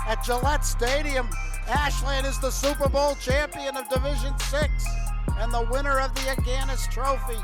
at Gillette Stadium. Ashland is the Super Bowl champion of Division VI and the winner of the Aganis Trophy.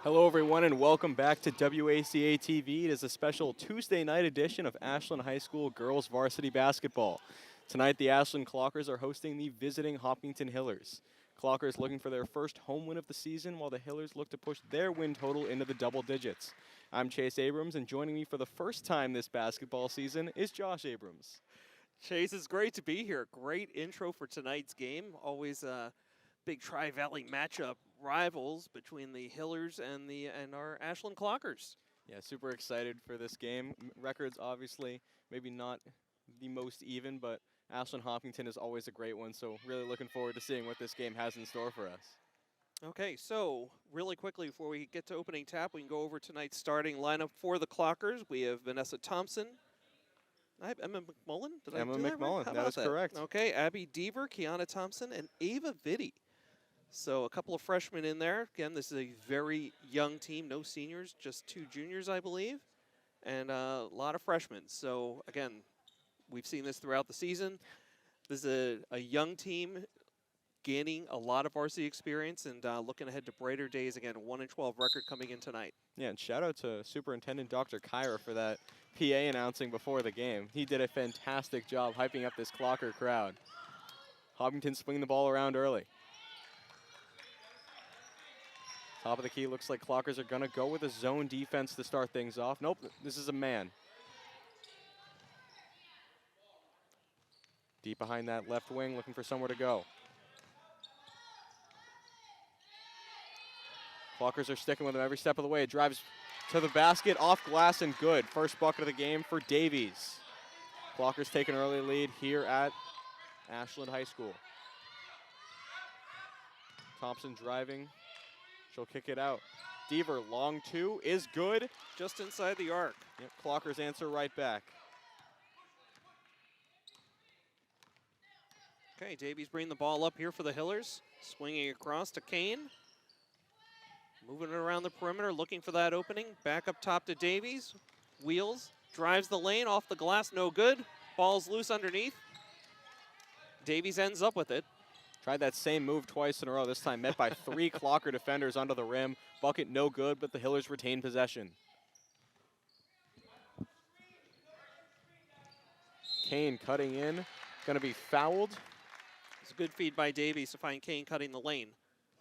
Hello everyone and welcome back to WACA-TV. It is a special Tuesday night edition of Ashland High School Girls Varsity Basketball. Tonight the Ashland Clockers are hosting the visiting Hopkinton Hillers. Clockers looking for their first home win of the season while the Hillers look to push their win total into the double digits. I'm Chase Abrams and joining me for the first time this basketball season is Josh Abrams. Chase, it's great to be here. Great intro for tonight's game. Always a big Tri-Valley matchup. Rivals between the Hillers and our Ashland Clockers. Yeah, super excited for this game. Records obviously maybe not the most even, but Ashland Hopkinton is always a great one, so really looking forward to seeing what this game has in store for us. Okay, so really quickly before we get to opening tap, we can go over tonight's starting lineup for the Clockers. We have Vanessa Thompson. Emma McMullen? Emma McMullen, that is correct. Okay, Abby Deaver, Kiana Thompson, and Ava Vitti. So a couple of freshmen in there. Again, this is a very young team. No seniors, just 2 juniors, I believe, and a lot of freshmen. So again, we've seen this throughout the season. This is a young team gaining a lot of varsity experience and looking ahead to brighter days. Again, a 1-12 record coming in tonight. Yeah, and shout out to Superintendent Dr. Kyra for that PA announcing before the game. He did a fantastic job hyping up this Clocker crowd. Hopkinton swinging the ball around early. Top of the key, looks like Clockers are going to go with a zone defense to start things off. Nope, this is a man. Deep behind that left wing, looking for somewhere to go. Clockers are sticking with him every step of the way. Drives to the basket, off glass, and good. First bucket of the game for Davies. Clockers take an early lead here at Ashland High School. Thompson driving. She'll kick it out. Deaver, long 2, is good. Just inside the arc. Yep, Clockers answer right back. Okay, Davies bringing the ball up here for the Hillers. Swinging across to Kane. Moving it around the perimeter, looking for that opening. Back up top to Davies. Wheels, drives the lane, off the glass, no good. Ball's loose underneath. Davies ends up with it. Tried that same move twice in a row, this time met by 3 Clocker defenders under the rim. Bucket no good, but the Hillers retain possession. Kane cutting in, gonna be fouled. It's a good feed by Davies to find Kane cutting the lane.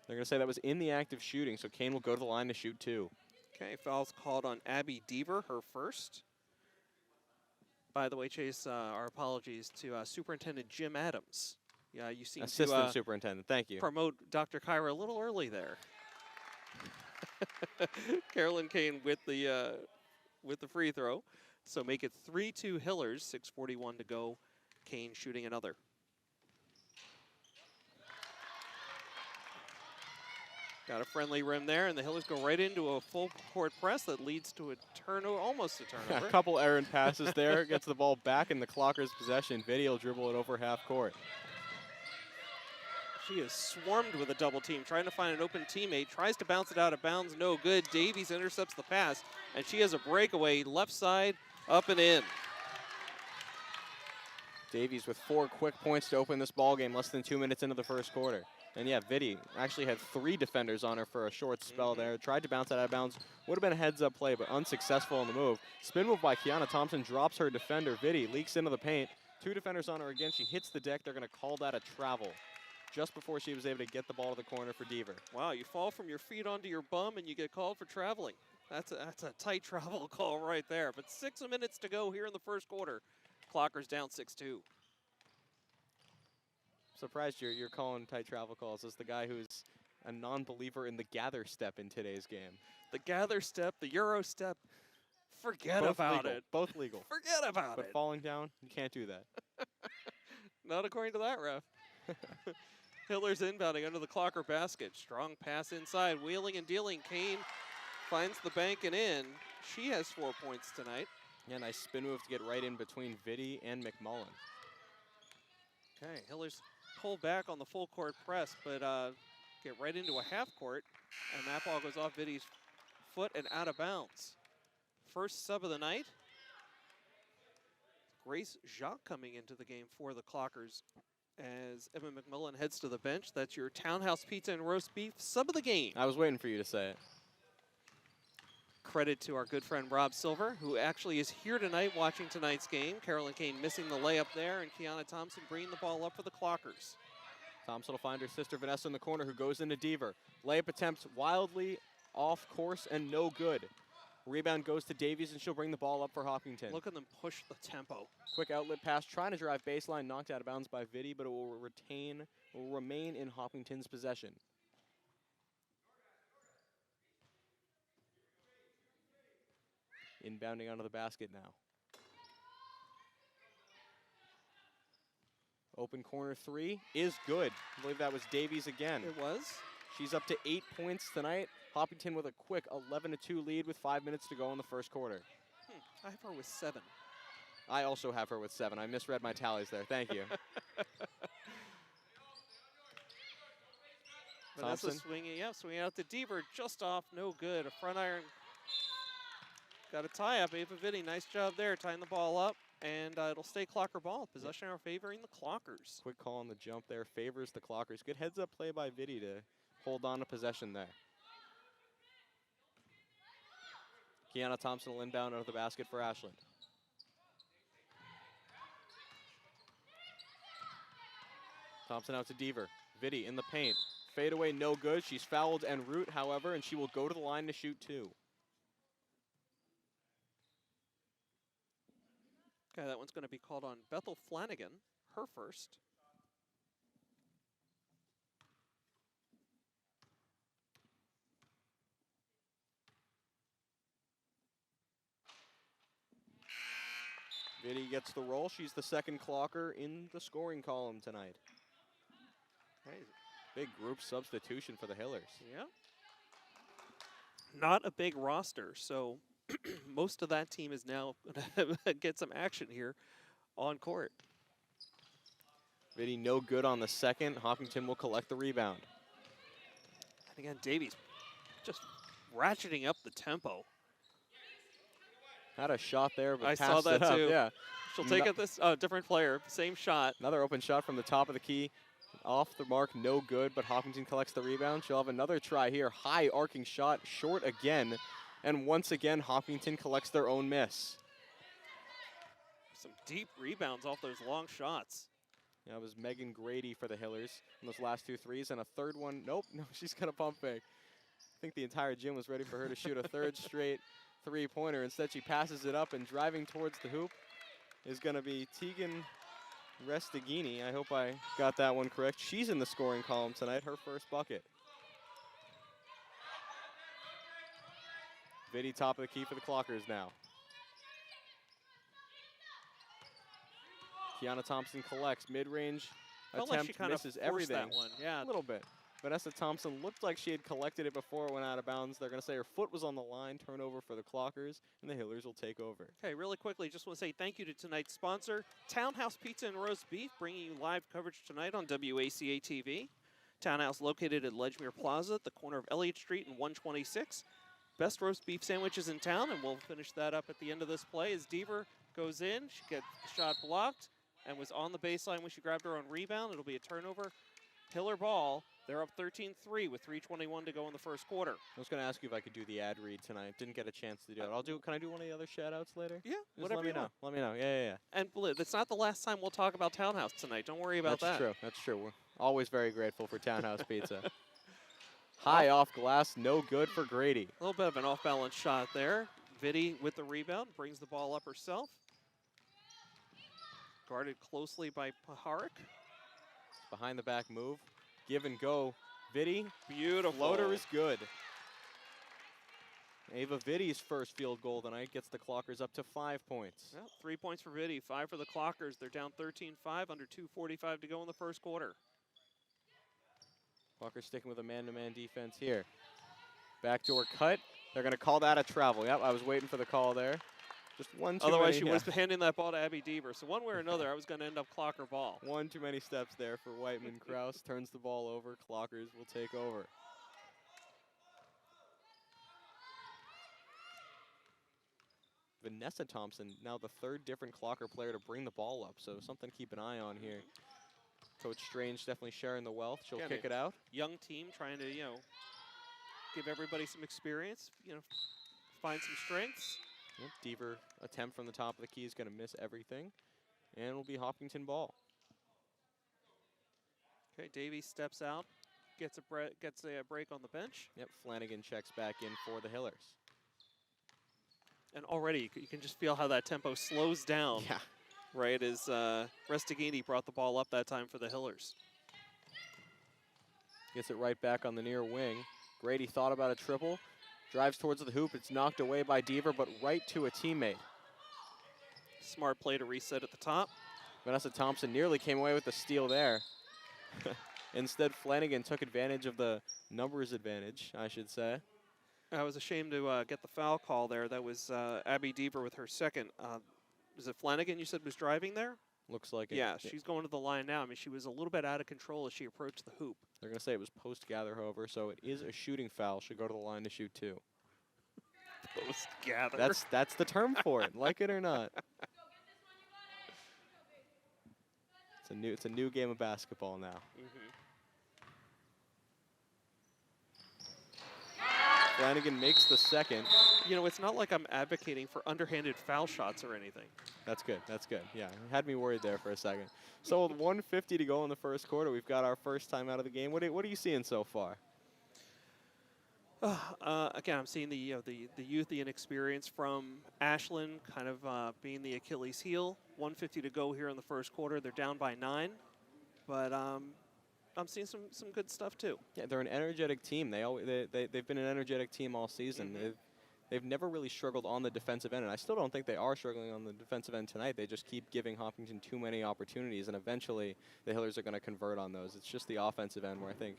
They're gonna say that was in the act of shooting, so Kane will go to the line to shoot 2. Okay, foul's called on Abby Deaver, her first. By the way, Chase, our apologies to Superintendent Jim Adams. Yeah, you seem Assistant Superintendent, thank you. Promote Dr. Kyra a little early there. Carolyn Kane with the free throw. So make it 3-2 Hillers, 6:41 to go. Kane shooting another. Got a friendly rim there, and the Hillers go right into a full court press that leads to a turnover, almost a turnover. A couple errant passes there, gets the ball back in the Clockers' possession. Vitti will dribble it over half court. She is swarmed with a double team, trying to find an open teammate, tries to bounce it out of bounds, no good. Davies intercepts the pass, and she has a breakaway, left side, up and in. Davies with 4 quick points to open this ball game, less than 2 minutes into the first quarter. And yeah, Vitti actually had 3 defenders on her for a short spell there. Tried to bounce it out of bounds. Would have been a heads-up play, but unsuccessful on the move. Spin move by Kiana Thompson drops her defender. Vitti leaks into the paint. 2 defenders on her again. She hits the deck. They're going to call that a travel just before she was able to get the ball to the corner for Deaver. Wow, you fall from your feet onto your bum and you get called for traveling. That's a tight travel call right there. But 6 minutes to go here in the first quarter. Clockers down 6-2. Surprised you're calling tight travel calls as the guy who's a non-believer in the gather step in today's game. The gather step, the Euro step, forget about it. Both legal. Forget about it. But falling down, you can't do that. Not according to that ref. Hillers inbounding under the Clocker basket. Strong pass inside, wheeling and dealing. Kane finds the bank and in. She has 4 points tonight. Yeah, nice spin move to get right in between Vitti and McMullen. Okay, Hillers pull back on the full court press, but get right into a half court, and that ball goes off Vitti's foot and out of bounds. First sub of the night. Grace Jacques coming into the game for the Clockers as Emma McMillan heads to the bench. That's your Townhouse Pizza and Roast Beef sub of the game. I was waiting for you to say it. Credit to our good friend Rob Silver, who actually is here tonight watching tonight's game. Carolyn Kane missing the layup there, and Kiana Thompson bringing the ball up for the Clockers. Thompson will find her sister Vanessa in the corner, who goes into Deaver. Layup attempts wildly off course and no good. Rebound goes to Davies, and she'll bring the ball up for Hopkinton. Look at them push the tempo. Quick outlet pass, trying to drive baseline, knocked out of bounds by Vitti, but it will remain in Hopkinton's possession. Inbounding onto the basket now. Open corner three is good. I believe that was Davies again. It was. She's up to 8 points tonight. Hopkinton with a quick 11-2 lead with 5 minutes to go in the first quarter. I have her with 7. I also have her with 7. I misread my tallies there. Thank you. Vanessa Thompson. swinging out to Deaver, just off, no good. A front iron. Got a tie up. Ava Vitti, nice job there, tying the ball up. And it'll stay Clocker ball. Possession arrow favoring the Clockers. Quick call on the jump there, favors the Clockers. Good heads up play by Vitti to hold on to possession there. Kiana Thompson will inbound out of the basket for Ashland. Thompson out to Deaver. Vitti in the paint. Fadeaway, no good. She's fouled en route, however, and she will go to the line to shoot 2. Okay, that one's going to be called on Bethel Flanagan, her first. Vitti gets the roll. She's the second Clocker in the scoring column tonight. Crazy. Big group substitution for the Hillers. Yeah. Not a big roster, so most of that team is now going to get some action here on court. Vitti no good on the second. Hopkinton will collect the rebound. And again, Davies just ratcheting up the tempo. Had a shot there, but I passed saw that it up. too. Yeah. She'll take it this, different player, same shot. Another open shot from the top of the key. Off the mark, no good, but Hopkinton collects the rebound. She'll have another try here. High arcing shot, short again. And once again, Hopkinton collects their own miss. Some deep rebounds off those long shots. Yeah, it was Megan Grady for the Hillers in those last 2 threes. And a third one, nope, no, she's got a pump fake. I think the entire gym was ready for her to shoot a third straight three-pointer. Instead, she passes it up, and driving towards the hoop is going to be Tegan Restaghini. I hope I got that one correct. She's in the scoring column tonight, her first bucket. Vitti top of the key for the Clockers now. Kiana Thompson collects, mid-range Felt like she attempt, kind of misses forced everything. that one. Yeah, A little bit. Vanessa Thompson looked like she had collected it before it went out of bounds. They're going to say her foot was on the line, turnover for the Clockers, and the Hillers will take over. Okay, really quickly, just want to say thank you to tonight's sponsor, Townhouse Pizza and Roast Beef, bringing you live coverage tonight on WACA-TV. Townhouse located at Ledgmere Plaza at the corner of Elliott Street and 126. Best roast beef sandwiches in town, and we'll finish that up at the end of this play as Deaver goes in. She gets the shot blocked and was on the baseline when she grabbed her own rebound. It'll be a turnover. Hiller ball. They're up 13-3 with 3:21 to go in the first quarter. I was going to ask you if I could do the ad read tonight. Didn't get a chance to do it. Can I do one of the other shout-outs later? Yeah, Just whatever let me you know. want. Let me know. Yeah. And that's not the last time we'll talk about Townhouse tonight. Don't worry about That's that. true. That's true. We're always very grateful for Townhouse Pizza. High off glass, no good for Grady. A little bit of an off-balance shot there. Vitti with the rebound, brings the ball up herself. Guarded closely by Paharik. Behind the back move. Give and go. Vitti. Beautiful. Floater is good. Ava Vitti's first field goal tonight gets the Clockers up to 5 points. Well, 3 points for Vitti, 5 for the Clockers. They're down 13-5, under 2:45 to go in the first quarter. Clockers sticking with a man-to-man defense here. Backdoor cut. They're going to call that a travel. Yep, I was waiting for the call there. Just one too Otherwise, many, she was handing that ball to Abby Deaver. So one way or another, I was going to end up clocker ball. One too many steps there for Whiteman. Kraus turns the ball over. Clockers will take over. Vanessa Thompson, now the third different clocker player to bring the ball up, so something to keep an eye on here. Coach Strange definitely sharing the wealth. She'll kick it out. Young team trying to, give everybody some experience, find some strengths. Yep, Deaver attempt from the top of the key is going to miss everything, and it'll be Hopkinton ball. Okay, Davies steps out, gets a break on the bench. Yep, Flanagan checks back in for the Hillers. And already you can just feel how that tempo slows down. Yeah. Right as Restaghini brought the ball up that time for the Hillers. Gets it right back on the near wing. Grady thought about a triple. Drives towards the hoop. It's knocked away by Deaver, but right to a teammate. Smart play to reset at the top. Vanessa Thompson nearly came away with the steal there. Instead, Flanagan took advantage of the numbers advantage, I should say. I was ashamed to get the foul call there. That was Abby Deaver with her second. Was it Flanagan you said was driving there? Looks like it. Yeah, she's going to the line now. I mean, she was a little bit out of control as she approached the hoop. They're going to say it was post-gather, however, so it is a shooting foul. Should go to the line to shoot two. Post-gather. That's the term for it, like it or not. It's a new game of basketball now. Flanagan makes the second. It's not like I'm advocating for underhanded foul shots or anything. That's good. That's good. Yeah, had me worried there for a second. So with 1:50 to go in the first quarter, we've got our first time out of the game. What are you seeing so far? Again, I'm seeing the youth, the inexperience from Ashland kind of being the Achilles heel. 1:50 to go here in the first quarter. They're down by 9, but I'm seeing some good stuff too. Yeah, they're an energetic team. They've been an energetic team all season. They've never really struggled on the defensive end, and I still don't think they are struggling on the defensive end tonight. They just keep giving Hopkinton too many opportunities, and eventually the Hillers are going to convert on those. It's just the offensive end where I think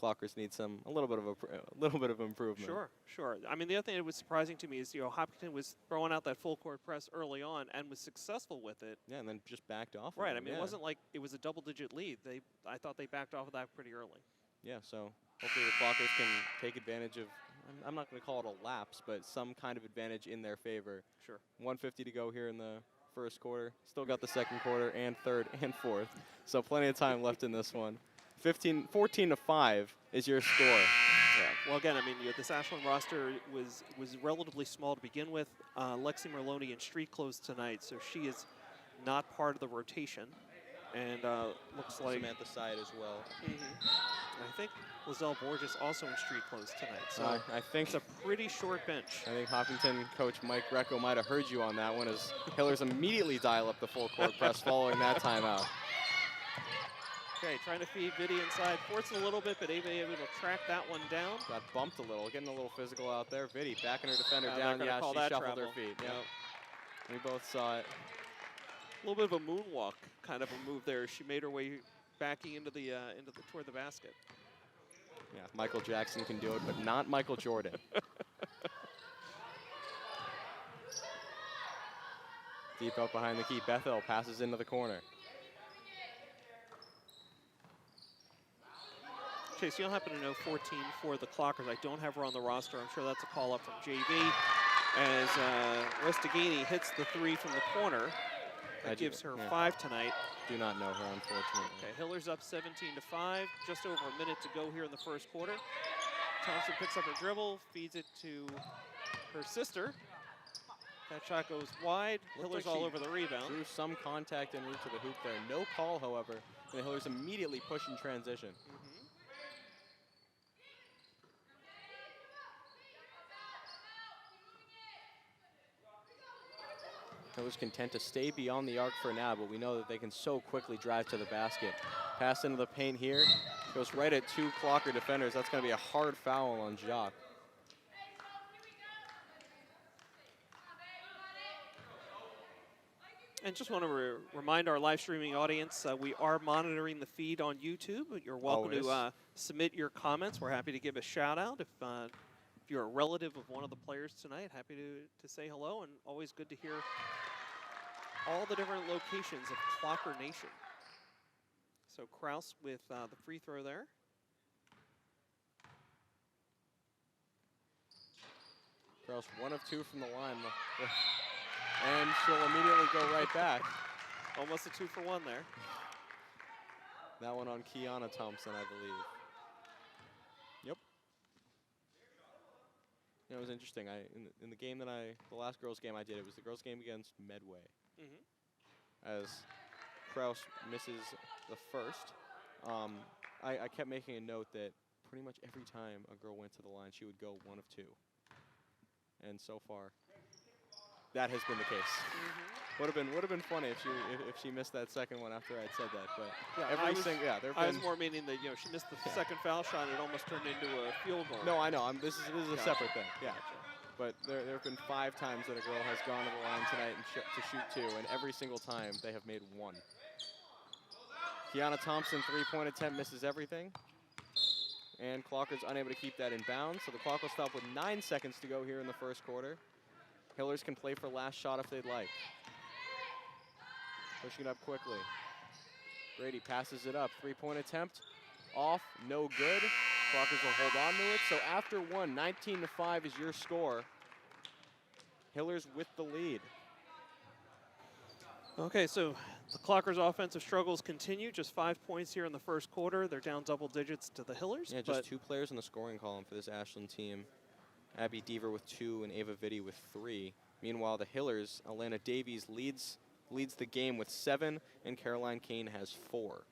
Clockers need a little bit of improvement. Sure. I mean, the other thing that was surprising to me is Hopkinton was throwing out that full court press early on and was successful with it. Yeah, and then just backed off. Right. I mean, it wasn't like it was a double-digit lead. I thought they backed off of that pretty early. Yeah. So hopefully the Clockers can take advantage of. I'm not going to call it a lapse, but some kind of advantage in their favor. Sure. 1:50 to go here in the first quarter. Still got the second quarter and third and fourth. So plenty of time left in this one. 14-5 is your score. Yeah. Well, again, I mean, this Ashland roster was relatively small to begin with. Lexi Merloni in street clothes tonight, so she is not part of the rotation. And looks like Samantha Side as well. I think Lizelle Borges also in street clothes tonight. So I think it's a pretty short bench. I think Hopkinton coach Mike Greco might have heard you on that one, as Hillers immediately dial up the full court press following that timeout. Okay, trying to feed Vitti inside. Forcing a little bit, but Ava able to track that one down. Got bumped a little, getting a little physical out there. Vitti backing her defender down. Yeah, she shuffled her feet. Yep. We both saw it. A little bit of a moonwalk kind of a move there. She made her way backing into toward the basket. Yeah, Michael Jackson can do it, but not Michael Jordan. Deep up behind the key, Bethel passes into the corner. Chase, you don't happen to know 14 for the Clockers. I don't have her on the roster. I'm sure that's a call up from JV. As Restaghini hits the 3 from the corner. That gives her 5 tonight. Do not know her, unfortunately. Okay, Hillers up 17-5. Just over a minute to go here in the first quarter. Thompson picks up her dribble, feeds it to her sister. That shot goes wide. Hillers all over the rebound. Drew some contact en route to the hoop there. No call, however. And the Hillers immediately push in transition. Hillers content to stay beyond the arc for now, but we know that they can so quickly drive to the basket. Pass into the paint here. Goes right at 2 Clocker defenders. That's going to be a hard foul on Jacques. And just want to remind our live streaming audience, we are monitoring the feed on YouTube. You're welcome to submit your comments. We're happy to give a shout out if If you're a relative of one of the players tonight, happy to say hello, and always good to hear all the different locations of Clocker Nation. So Kraus with the free throw there. Kraus 1 of 2 from the line. And she'll immediately go right back. Almost a 2-for-1 there. That one on Kiana Thompson, I believe. Yep. You know, it was interesting. In the game that the last girls' game I did, it was the girls' game against Medway. As Kraus misses the first, I kept making a note that pretty much every time a girl went to the line, she would go 1 of 2. And so far, that has been the case. Would have been funny if she missed that second one after I'd said that. But yeah, I was more meaning that she missed the second foul shot. It almost turned into a field goal. No, I know. This is a separate thing. Yeah. But there have been 5 times that a girl has gone to the line tonight and to shoot 2, and every single time they have made 1. Kiana Thompson, 3-point attempt, misses everything. And Clocker's unable to keep that in bounds, so the clock will stop with 9 seconds to go here in the first quarter. Hillers can play for last shot if they'd like. Pushing it up quickly. Brady passes it up. 3-point attempt. Off. No good. Clockers will hold on to it. So after 1, 19-5 is your score. Hillers with the lead. Okay, so the Clockers' offensive struggles continue. Just 5 points here in the first quarter. They're down double digits to the Hillers. Yeah, just 2 players in the scoring column for this Ashland team. Abby Deaver with 2 and Ava Vitti with 3. Meanwhile, the Hillers, Alana Davies leads the game with 7, and Caroline Kane has 4.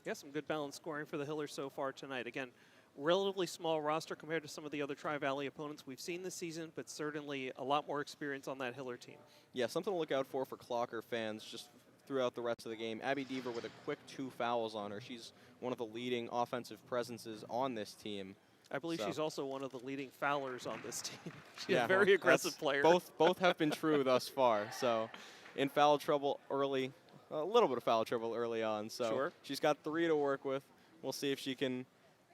Yeah, some good balanced scoring for the Hillers so far tonight. Again, relatively small roster compared to some of the other Tri-Valley opponents we've seen this season, but certainly a lot more experience on that Hiller team. Yeah, something to look out for Clocker fans just throughout the rest of the game. Abby Deaver with a quick 2 fouls on her. She's one of the leading offensive presences on this team. I believe she's also one of the leading foulers on this team. She's a very aggressive player. Both have been true thus far. So in foul trouble early, a little bit of foul trouble early on. So she's got 3 to work with. We'll see if she can,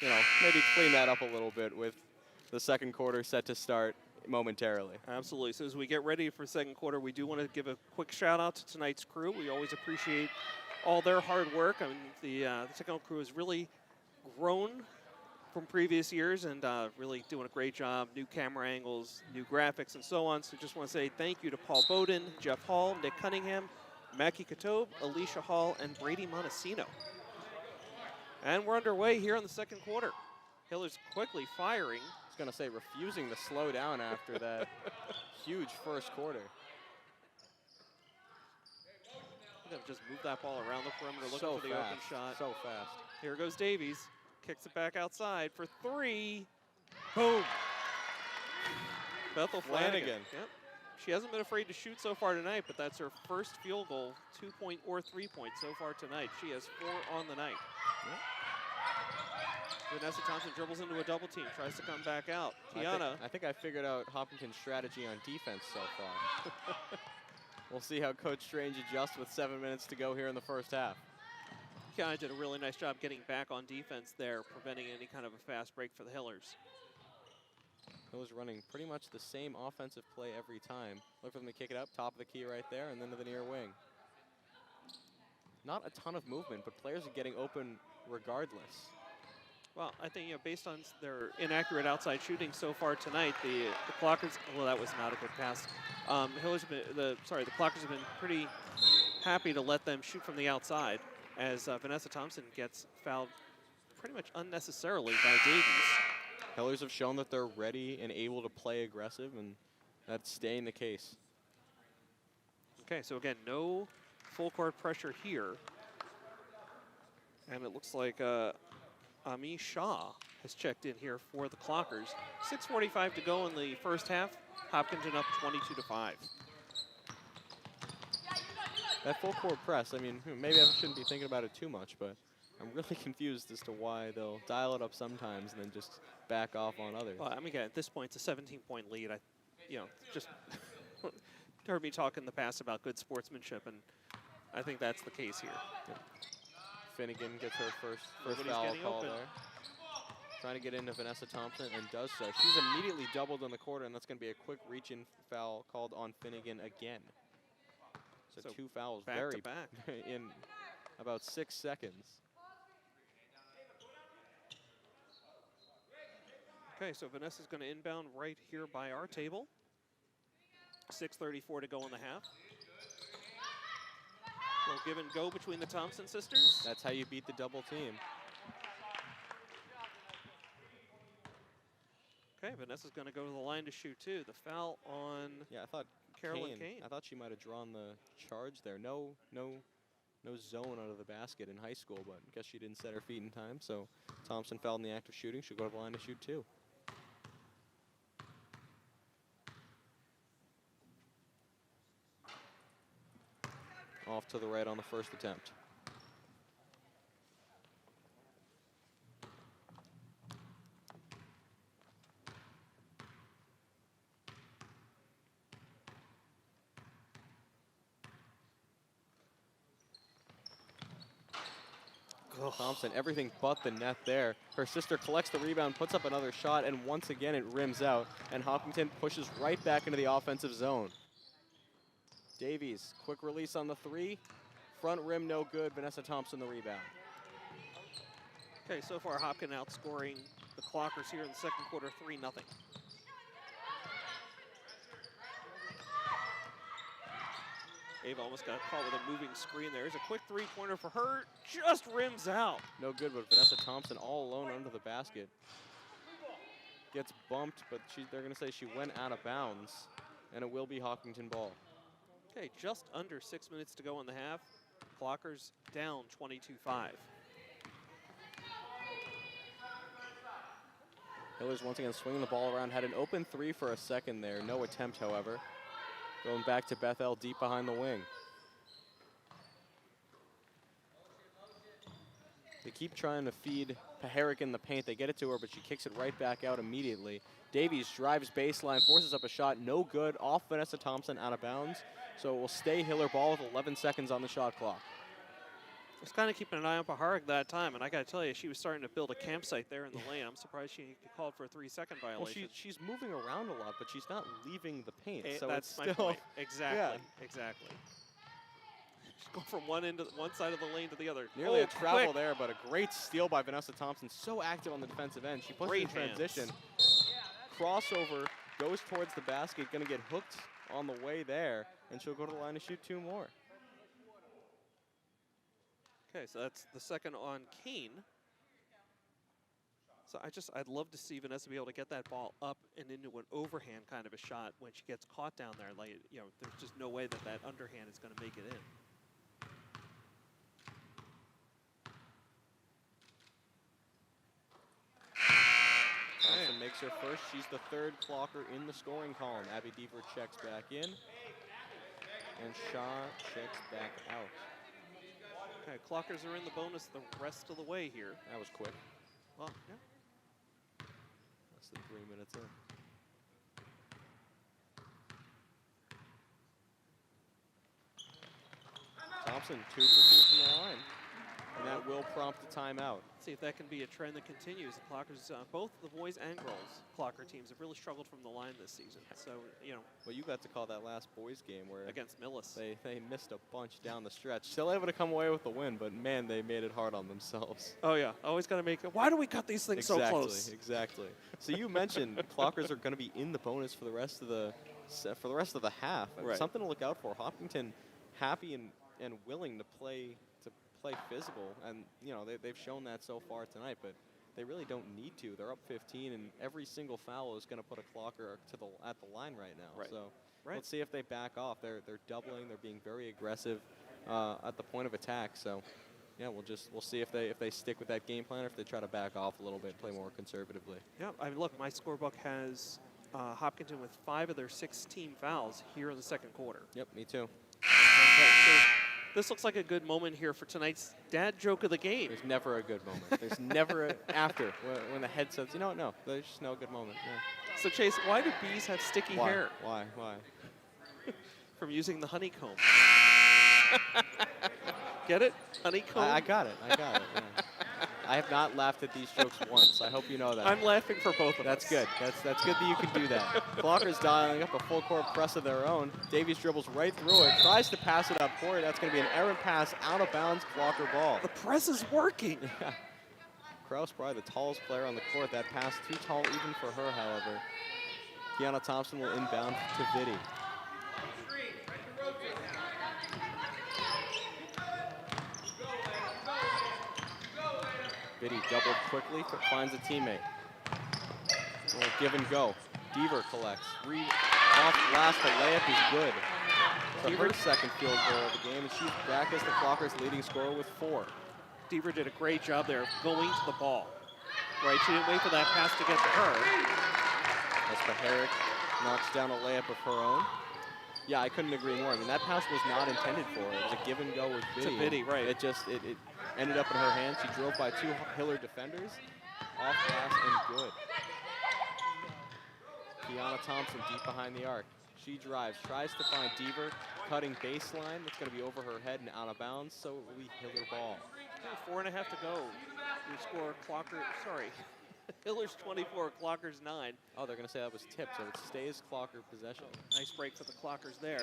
maybe clean that up a little bit with the second quarter set to start momentarily. Absolutely. So as we get ready for second quarter, we do want to give a quick shout out to tonight's crew. We always appreciate all their hard work. I mean, the technical crew has really grown from previous years and really doing a great job. New camera angles, new graphics, and so on. So just want to say thank you to Paul Bowden, Jeff Hall, Nick Cunningham, Mackie Katob, Alicia Hall, and Brady Montesino. And we're underway here in the second quarter. Hillers quickly firing. I was going to say refusing to slow down after that huge first quarter. They've just moved that ball around the perimeter, looking for the open shot. So fast. Here goes Davies. Kicks it back outside for 3. Boom. Bethel Flanagan. Yep. She hasn't been afraid to shoot so far tonight, but that's her first field goal, 2-point or 3-point so far tonight. She has 4 on the night. Yep. Vanessa Thompson dribbles into a double team, tries to come back out. Kiana. I think I figured out Hopkinton's strategy on defense so far. We'll see how Coach Strange adjusts with 7 minutes to go here in the first half. Kiana did a really nice job getting back on defense there, preventing any kind of a fast break for the Hillers. Hillers running pretty much the same offensive play every time. Look for them to kick it up, top of the key right there, and then to the near wing. Not a ton of movement, but players are getting open regardless. Well, I think, based on their inaccurate outside shooting so far tonight, the Clockers, well, that was not a good pass. The Clockers have been pretty happy to let them shoot from the outside as Vanessa Thompson gets fouled pretty much unnecessarily by Davies. Hillers have shown that they're ready and able to play aggressive, and that's staying the case. Okay, so again, no full court pressure here. And it looks like Ami Shah has checked in here for the Clockers. 6:45 to go in the first half. Hopkinton up 22-5. That full court press, I mean, maybe I shouldn't be thinking about it too much, but I'm really confused as to why they'll dial it up sometimes and then just back off on others. Well, I mean, again, at this point, it's a 17-point lead. Just heard me talk in the past about good sportsmanship, and I think that's the case here. Yep. Finnegan gets her first foul call there. Trying to get into Vanessa Thompson and does so. She's immediately doubled in the quarter, and that's going to be a quick reach-in foul called on Finnegan again. So 2 fouls back very to back in about 6 seconds. Okay, so Vanessa's going to inbound right here by our table. 6:34 to go in the half. Little give and go between the Thompson sisters. That's how you beat the double team. Okay, Vanessa's going to go to the line to shoot too. The foul on I thought Carolyn Kane. I thought she might have drawn the charge there. No zone out of the basket in high school, but I guess she didn't set her feet in time. So Thompson fouled in the act of shooting. She'll go to the line to shoot too. Off to the right on the first attempt. Thompson, everything but the net there. Her sister collects the rebound, puts up another shot, and once again it rims out. And Hopkinton pushes right back into the offensive zone. Davies, quick release on the 3. Front rim, no good. Vanessa Thompson, the rebound. Okay, so far Hopkinton outscoring the Clockers here in the second quarter, 3-0. Ava almost got caught with a moving screen there. There's a quick 3-pointer for her. Just rims out. No good, but Vanessa Thompson all alone under the basket. Gets bumped, but they're going to say she went out of bounds, and it will be Hopkinton ball. Okay, just under 6 minutes to go in the half. Clockers down 22-5. Hillers once again swinging the ball around. Had an open 3 for a second there. No attempt, however. Going back to Bethel deep behind the wing. They keep trying to feed Paharic in the paint. They get it to her, but she kicks it right back out immediately. Davies drives baseline, forces up a shot. No good. Off Vanessa Thompson, out of bounds. So it will stay Hiller ball with 11 seconds on the shot clock. I was kind of keeping an eye on Paharic that time, and I got to tell you, she was starting to build a campsite there in the lane. I'm surprised she called for a 3-second violation. Well, she's moving around a lot, but she's not leaving the paint. So that's it's my still point. Exactly. Exactly. She's going from one side of the lane to the other. Nearly a travel there, but a great steal by Vanessa Thompson. So active on the defensive end. She puts it in transition. Crossover, goes towards the basket, going to get hooked on the way there, and she'll go to the line to shoot 2 more. Okay, so that's the second on Kane. So I'd love to see Vanessa be able to get that ball up and into an overhand kind of a shot when she gets caught down there. Like, you know, there's just no way that underhand is going to make it in. Thompson makes her first. She's the 3rd clocker in the scoring column. Abby Deaver checks back in, and Shaw checks back out. Okay, Clockers are in the bonus the rest of the way here. That was quick. Well, yeah. Less than 3 minutes in. Thompson, 2 for 2 from the line. And that will prompt a timeout. See if that can be a trend that continues. The Clockers, both the boys and girls Clocker teams have really struggled from the line this season. So, you know. Well, you got to call that last boys game where against Millis. They missed a bunch down the stretch. Still able to come away with the win, but man, they made it hard on themselves. Oh yeah, always got to make it. Why do we cut these things so close? Exactly. So you mentioned Clockers are going to be in the bonus for the rest of the half. Right. Something to look out for. Hopkinton happy and willing to play physical, and you know they've shown that so far tonight, but they really don't need to. They're up 15, and every single foul is going to put a Clocker at the line right now. Right. So let's see if they back off. They're doubling. They're being very aggressive at the point of attack. So yeah, we'll see if they stick with that game plan or if they try to back off a little bit, play more conservatively. Yeah, I mean, look, my scorebook has Hopkinton with 5 of their 6 team fouls here in the second quarter. Yep, me too. Okay, so this looks like a good moment here for tonight's dad joke of the game. There's never a good moment. There's never after when the head says, you know what, no, there's just no good moment. Yeah. So Chase, why do bees have sticky hair? Why? From using the honeycomb. Get it? Honeycomb? I got it, yeah. I have not laughed at these jokes once. I hope you know that. I'm laughing for both of That's us. good. That's good that you can do that. Clockers dialing up a full court press of their own. Davies dribbles right through it, tries to pass it up court. That's going to be an errant pass, out of bounds, Clocker ball. The press is working. Yeah. Kraus probably the tallest player on the court. That pass too tall even for her, however. Kiana Thompson will inbound to Vitti. Vitti doubled quickly, finds a teammate. Well, give and go. Deaver collects. Off glass, the layup is good. So her second field goal of the game, and she's back as the Clockers' leading scorer with 4. Deaver did a great job there going to the ball. Right, she didn't wait for that pass to get to her. As Paharic knocks down a layup of her own. Yeah, I couldn't agree more. I mean, that pass was not intended for her. It was a give and go with Vitti. It's a Vitti, right. It ended up in her hands. She drove by 2 Hiller defenders. Off glass and good. Kiana Thompson deep behind the arc. She drives, tries to find Deaver, cutting baseline. It's going to be over her head and out of bounds, so it will be Hiller ball. 4.5 to go. We score Clocker, sorry. Hiller's 24, Clocker's 9. Oh, they're going to say that was tipped, so it stays Clocker possession. Nice break for the Clockers there.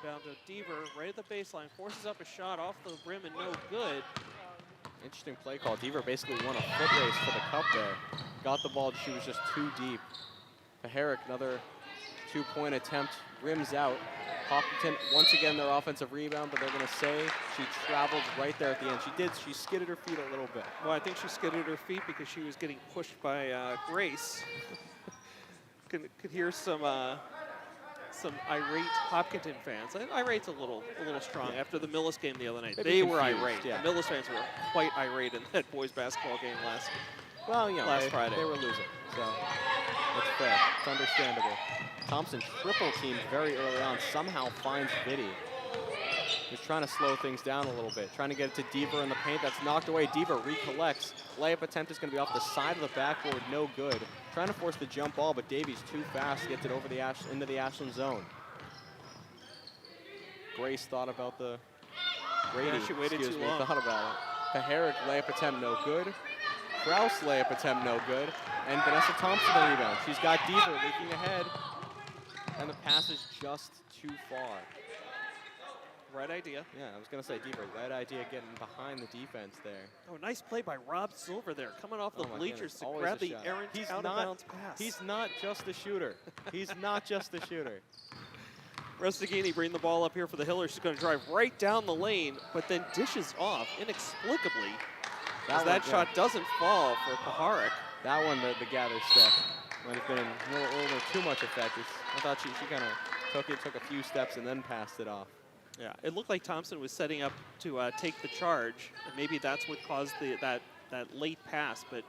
Inbound to Deaver, right at the baseline, forces up a shot off the rim and no good. Interesting play call. Deaver basically won a foot race for the cup there. Got the ball, she was just too deep. Paharic, another 2-point attempt, rims out. Hopkinton, once again, their offensive rebound, but they're going to say she traveled right there at the end. She skidded her feet a little bit. Well, I think she skidded her feet because she was getting pushed by Grace. could hear some irate Hopkinton fans. Irate's a little strong. Yeah. After the Millis game the other night, Maybe they confused, were irate. yeah. The Millis fans were quite irate in that boys basketball game last Friday. They were losing, so it's fair. It's understandable. Thompson triple teamed very early on, somehow finds Vitti. He's trying to slow things down a little bit, trying to get it to Deaver in the paint. That's knocked away. Deaver recollects. Layup attempt is going to be off the side of the backboard, no good. Trying to force the jump ball, but Davies too fast, gets it over the into the Ashland zone. Grace thought about the Grady, she waited too long. Thought about it. Paharic layup attempt no good. Kraus layup attempt no good. And Vanessa Thompson the rebound. She's got Deaver leaking ahead. And the pass is just too far. Right idea. Yeah, I was going to say, Deaver, right idea getting behind the defense there. Oh, nice play by Rob Silver there, coming off the bleachers to always grab a the shot. errant out-of-bounds pass. He's not just a shooter. He's not just a shooter. Restaghini bringing the ball up here for the Hillers. She's going to drive right down the lane, but then dishes off inexplicably as that shot doesn't fall for Paharic. That one, the gather step, might have been a little too much effect. I thought she kind of took a few steps and then passed it off. Yeah, it looked like Thompson was setting up to take the charge, and maybe that's what caused that late pass, but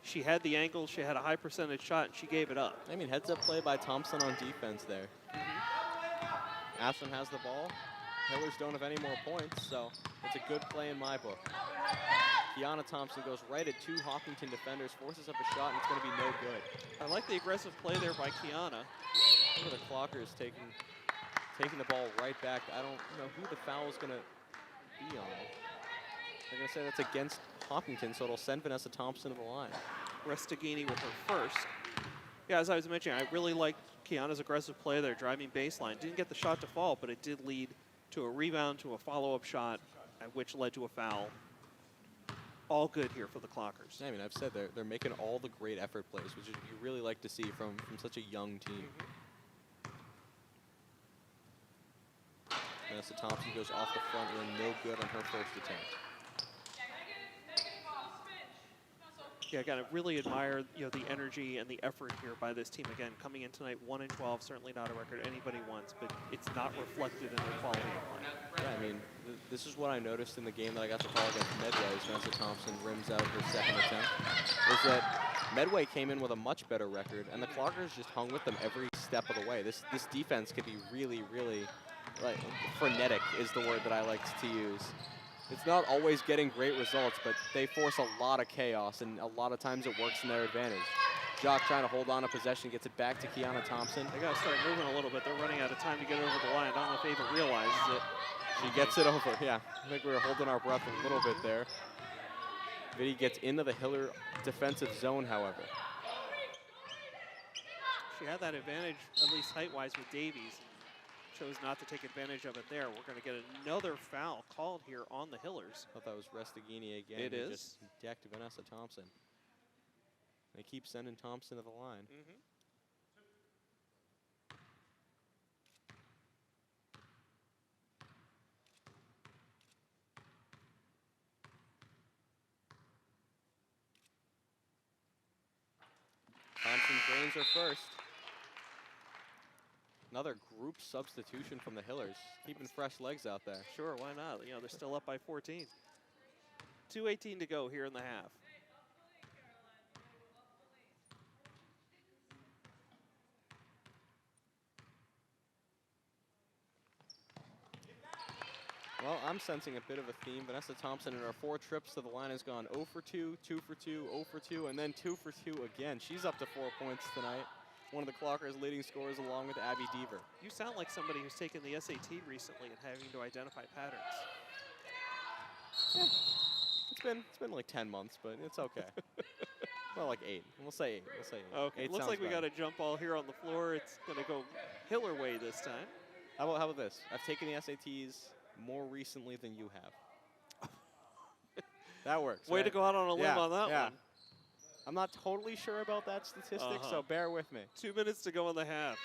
she had the angle, she had a high percentage shot, and she gave it up. I mean, heads-up play by Thompson on defense there. Ashland has the ball. Hillers don't have any more points, so it's a good play in my book. Kiana Thompson goes right at 2 Hopkinton defenders, forces up a shot, and it's going to be no good. I like the aggressive play there by Kiana. Look at the Clockers taking the ball right back. I don't know who the foul is going to be on. They're going to say that's against Hopkinton, so it'll send Vanessa Thompson to the line. Restaghini with her first. Yeah, as I was mentioning, I really liked Kiana's aggressive play there, driving baseline. Didn't get the shot to fall, but it did lead to a rebound, to a follow-up shot, which led to a foul. All good here for the Clockers. I mean, I've said they're making all the great effort plays, which you really like to see from such a young team. Vanessa Thompson goes off the front rim, no good on her first attempt. Yeah, again, I really admire the energy and the effort here by this team. Again, coming in tonight 1-12, certainly not a record anybody wants, but it's not reflected in their quality of play. Yeah, I mean, this is what I noticed in the game that I got to call against Medway. Vanessa Thompson rims out her second attempt. Is that Medway came in with a much better record, and the Clockers just hung with them every step of the way. This defense could be really, really frenetic is the word that I like to use. It's not always getting great results, but they force a lot of chaos, and a lot of times it works in their advantage. Jock trying to hold on to possession, gets it back to Kiana Thompson. They got to start moving a little bit. They're running out of time to get over the line. I don't know if Ava realizes it. She gets it over, yeah. I think we were holding our breath a little bit there. Vitti gets into the Hiller defensive zone, however. She had that advantage, at least height-wise, with Davies. Chose not to take advantage of it there. We're going to get another foul called here on the Hillers. I thought that was Restaghini again. It is. Just decked Vanessa Thompson. They keep sending Thompson to the line. Thompson drains her first. Another group substitution from the Hillers, keeping fresh legs out there. Sure, why not? You know, they're still up by 14. 2:18 to go here in the half. Well, I'm sensing a bit of a theme. Vanessa Thompson in her 4 trips to the line has gone 0 for 2, 2 for 2, 0 for 2, and then 2 for 2 again. She's up to 4 points tonight. One of the Clockers' leading scorers along with Abby Deaver. You sound like somebody who's taken the SAT recently and having to identify patterns. Yeah. It's been like 10 months, but it's okay. Well, like 8. We'll say 8. We'll say 8. Okay, 8 looks sounds like we better. got a jump ball here on the floor. It's going to go Hiller way this time. How about this? I've taken the SATs more recently than you have. That works. Way right? to go out on a limb on that one. I'm not totally sure about that statistic, so bear with me. 2 minutes to go in the half.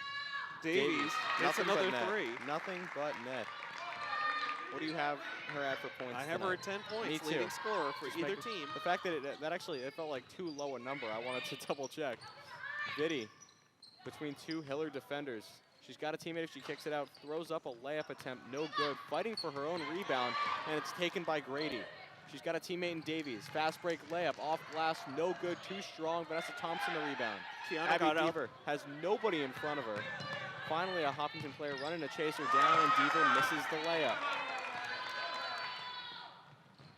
Davies gets Nothing another but net. 3. Nothing but net. What do you have her at for points I have her at 10 points, Me too. leading scorer for Just either making- team. The fact that that actually it felt like too low a number, I wanted to double check. Vitti between 2 Hiller defenders. She's got a teammate if she kicks it out, throws up a layup attempt, no good, fighting for her own rebound, and it's taken by Grady. She's got a teammate in Davies. Fast break layup, off glass, no good, too strong. Vanessa Thompson the rebound. Kiana Abby got out. Deaver has nobody in front of her. Finally, a Hopkinton player running to chase her down, and Deaver misses the layup.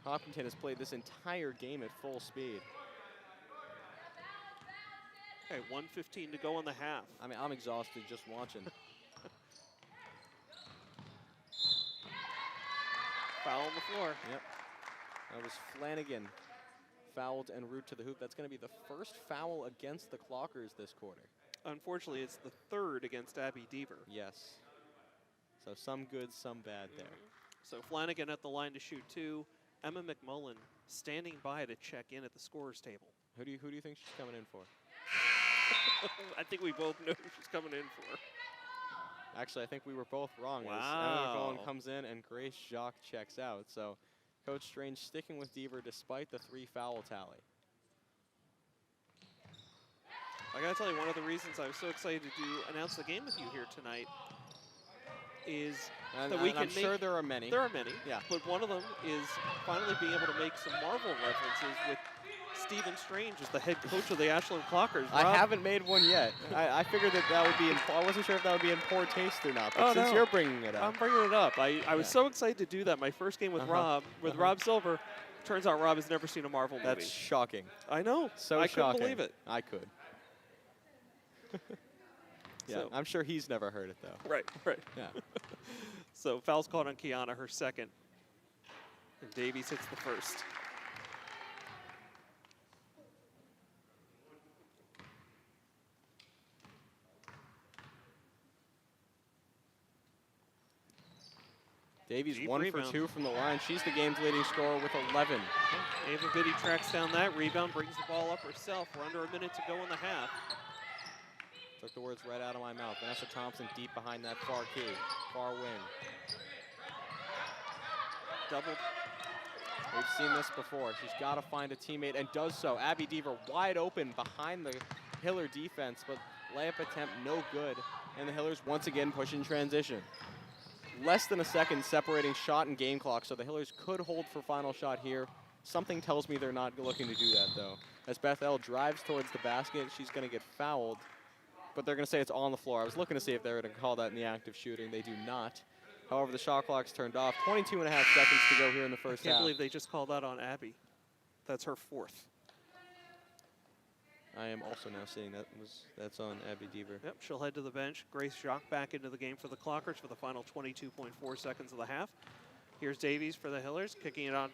Hopkinton has played this entire game at full speed. Okay, 1:15 to go in the half. I mean, I'm exhausted just watching. Foul on the floor. Yep. That was Flanagan fouled en route to the hoop. That's going to be the first foul against the Clockers this quarter. Unfortunately, it's the 3rd against Abby Deaver. Yes. So some good, some bad there. So Flanagan at the line to shoot 2. Emma McMullen standing by to check in at the scorer's table. Who do you think she's coming in for? I think we both know who she's coming in for. Actually, I think we were both wrong. Wow. As Emma McMullen comes in and Grace Jacques checks out. So Coach Strange sticking with Deaver despite the 3 foul tally. I gotta tell you, one of the reasons I was so excited to announce the game with you here tonight is And, that we and can I'm sure there are many. There are many, Yeah. but one of them is finally being able to make some Marvel references with Stephen Strange as the head coach of the Ashland Clockers. I Rob? haven't made one yet. I figured that would be I wasn't sure if that would be in poor taste or not, but Oh, since no. you're bringing it up. I'm bringing it up. I was so excited to do that. My first game with Rob Silver. Turns out Rob has never seen a Marvel movie. That's shocking. I know. So I shocking. couldn't believe it. I could. Yeah, So- I'm sure he's never heard it though. Right, right. Yeah. So foul's called on Kiana, her 2nd. And Davies hits the 1st. Davies Deep 1 rebound. for 2 from the line. She's the game's leading scorer with 11. Ava Vitti tracks down that rebound, brings the ball up herself. We're under a minute to go in the half. Took the words right out of my mouth. Vanessa Thompson deep behind that far key, far wing. Double. We've seen this before. She's got to find a teammate and does so. Abby Deaver wide open behind the Hiller defense, but layup attempt no good. And the Hillers once again push in transition. Less than a second separating shot and game clock, so the Hillers could hold for final shot here. Something tells me they're not looking to do that, though. As Bethel drives towards the basket, she's going to get fouled, but they're going to say it's on the floor. I was looking to see if they were going to call that in the act of shooting. They do not. However, the shot clock's turned off. 22 and a half seconds to go here in the first I can't half. believe they just called that on Abby. That's her 4th. I am also now seeing that's on Abby Deaver. Yep, she'll head to the bench. Grace Jacques back into the game for the Clockers for the final 22.4 seconds of the half. Here's Davies for the Hillers, kicking it on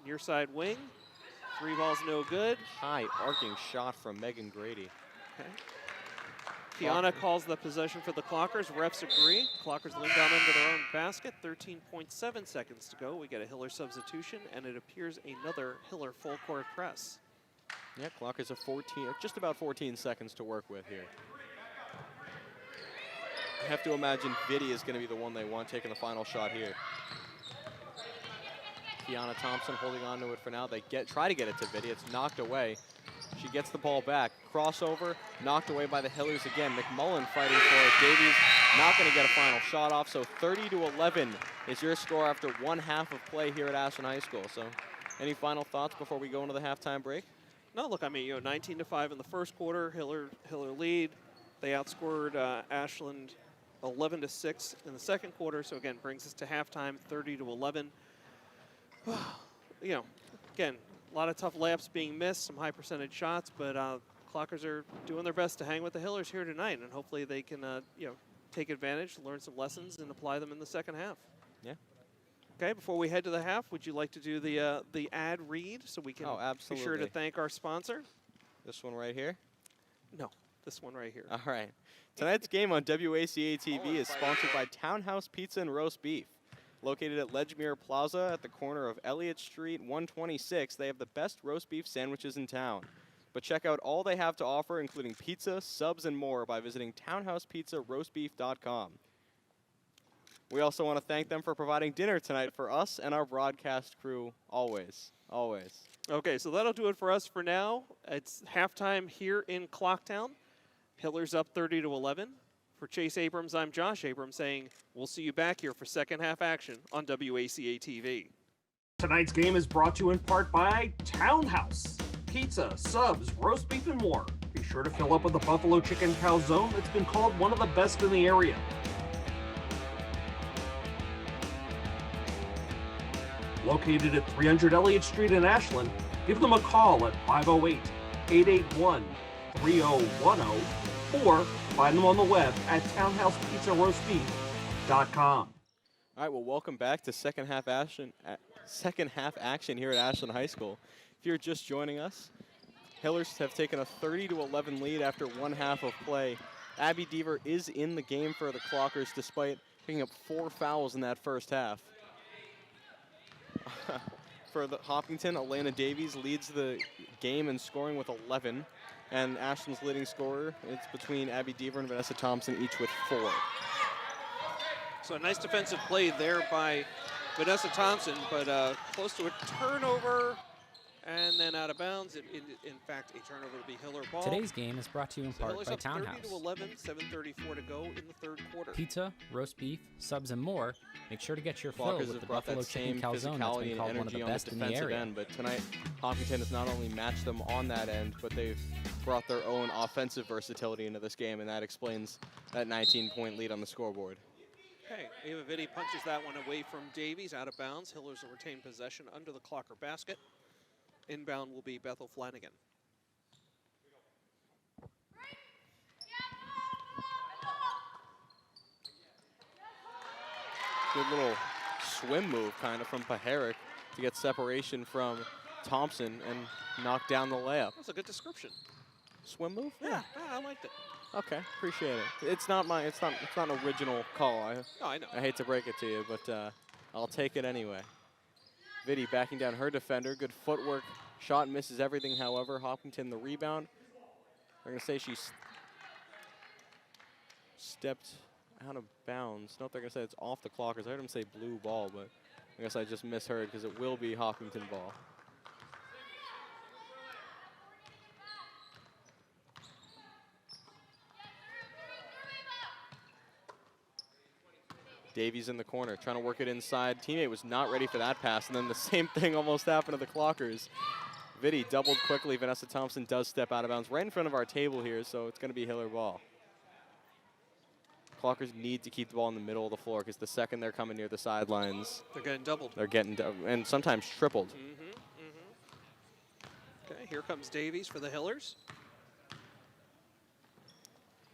near side wing. Three balls no good. High arcing shot from Megan Grady. Okay. Kiana calls the possession for the Clockers. Refs agree. Clockers lean down under their own basket. 13.7 seconds to go. We get a Hiller substitution, and it appears another Hiller full court press. Yeah, Clockers have 14, just about 14 seconds to work with here. I have to imagine Vitti is going to be the one they want taking the final shot here. Kiana Thompson holding on to it for now. They try to get it to Vitti. It's knocked away. She gets the ball back. Crossover, knocked away by the Hillers again. McMullen fighting for it. Davies not going to get a final shot off. So 30-11 is your score after 1 half of play here at Ashland High School. So any final thoughts before we go into the halftime break? No, look, I mean, 19-5 in the first quarter. Hiller lead. They outscored Ashland 11-6 in the second quarter. So again, brings us to halftime, 30-11. Again, a lot of tough layups being missed, some high percentage shots, but Clockers are doing their best to hang with the Hillers here tonight, and hopefully they can, take advantage, learn some lessons, and apply them in the second half. Yeah. Okay, before we head to the half, would you like to do the ad read so we can be sure to thank our sponsor? This one right here? No, this one right here. All right. Tonight's game on WACA-TV is sponsored by Townhouse Pizza and Roast Beef. Located at Ledgmere Plaza at the corner of Elliott Street 126, they have the best roast beef sandwiches in town. But check out all they have to offer, including pizza, subs, and more by visiting townhousepizzaroastbeef.com. We also want to thank them for providing dinner tonight for us and our broadcast crew always. Always. Okay, so that'll do it for us for now. It's halftime here in Clocktown. Hillers up 30-11. For Chase Abrams, I'm Josh Abrams saying we'll see you back here for second half action on WACA-TV. Tonight's game is brought to you in part by Townhouse. Pizza, subs, roast beef, and more. Be sure to fill up with the Buffalo Chicken Calzone that's been called one of the best in the area. Located at 300 Elliott Street in Ashland, give them a call at 508-881-3010 or find them on the web at townhousepizzaroastbeef.com. All right, well, welcome back to second half action here at Ashland High School. If you're just joining us, Hillers have taken a 30-11 lead after 1 half of play. Abby Deaver is in the game for the Clockers despite picking up 4 fouls in that first half. For the Hopkinton, Elena Davies leads the game in scoring with 11. And Ashland's leading scorer, it's between Abby Deaver and Vanessa Thompson, each with 4. So a nice defensive play there by Vanessa Thompson, but close to a turnover and then out of bounds. In fact, a turnover to be Hiller ball. Today's game is brought to you in part by Townhouse. 30-11, 7:34 to go in the third quarter. Pizza, roast beef, subs, and more. Make sure to get your fill with the Buffalo Chicken Calzone that's been called one of the best in the area. End, but tonight, Hopkinton has not only matched them on that end, but they've brought their own offensive versatility into this game, and that explains that 19-point lead on the scoreboard. Okay, Ava Vitti punches that one away from Davies, out of bounds. Hillers will retain possession under the Clocker basket. Inbound will be Bethel Flanagan. Good little swim move kind of from Paharic to get separation from Thompson and knock down the layup. That's a good description. Swim move? Yeah, I liked it. Okay, appreciate it. It's not an original call. I know. I hate to break it to you, but I'll take it anyway. Vitti backing down her defender. Good footwork. Shot misses everything, however. Hopkinton the rebound. They're going to say she stepped out of bounds. No, they're going to say it's off the Clockers. I heard them say blue ball, but I guess I just misheard because it will be Hopkinton ball. Davies in the corner, trying to work it inside. Teammate was not ready for that pass, and then the same thing almost happened to the Clockers. Vitti doubled quickly. Vanessa Thompson does step out of bounds right in front of our table here, so it's going to be Hiller ball. Clockers need to keep the ball in the middle of the floor because the second they're coming near the sidelines, they're getting doubled. They're getting and sometimes tripled. Okay, here comes Davies for the Hillers.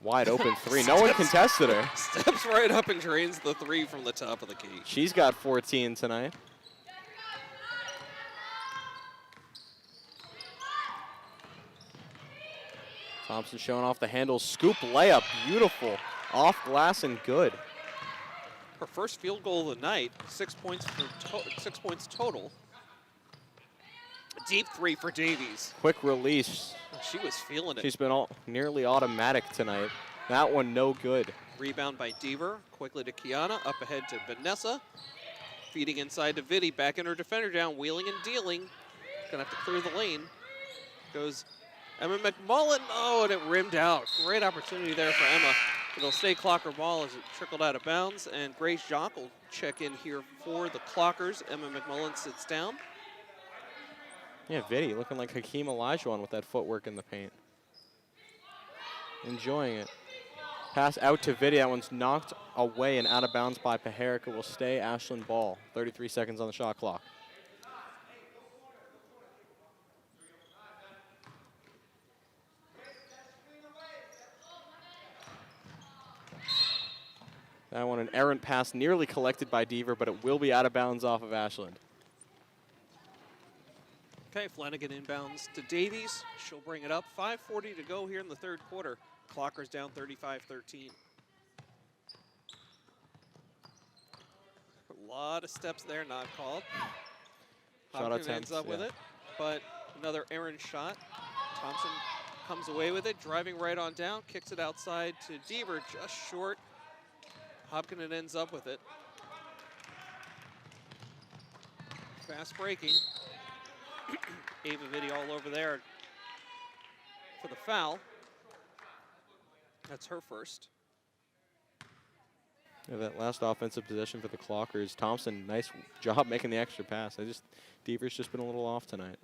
Wide open three. No one contested her. Steps right up and drains the three from the top of the key. She's got 14 tonight. Thompson showing off the handle. Scoop layup. Beautiful. Off glass and good. Her first field goal of the night. 6 points, 6 points total. A deep three for Davies. Quick release. She was feeling it. She's been nearly automatic tonight. That one no good. Rebound by Deaver. Quickly to Kiana. Up ahead to Vanessa. Feeding inside to Vitti. Backing her defender down. Wheeling and dealing. Gonna have to clear the lane. Goes Emma McMullen. Oh, and it rimmed out. Great opportunity there for Emma. It'll stay Clocker ball as it trickled out of bounds. And Grace Jacques will check in here for the Clockers. Emma McMullen sits down. Yeah, Vitti looking like Hakeem Olajuwon with that footwork in the paint. Enjoying it. Pass out to Vitti. That one's knocked away and out of bounds by Paharic. It will stay Ashland ball. 33 seconds on the shot clock. That one, an errant pass nearly collected by Deaver, but it will be out of bounds off of Ashland. Okay, Flanagan inbounds to Davies. She'll bring it up. 5:40 to go here in the third quarter. Clockers down 35-13. A lot of steps there, not called. Shot Hopkins attempts, ends up with yeah. it, but another errant shot. Thompson comes away with it, driving right on down, kicks it outside to Deaver, just short. Hopkinton ends up with it. Fast breaking. Ava Vitti all over there for the foul. That's her first. Yeah, that last offensive possession for the Clockers. Thompson, nice job making the extra pass. Deaver's just been a little off tonight.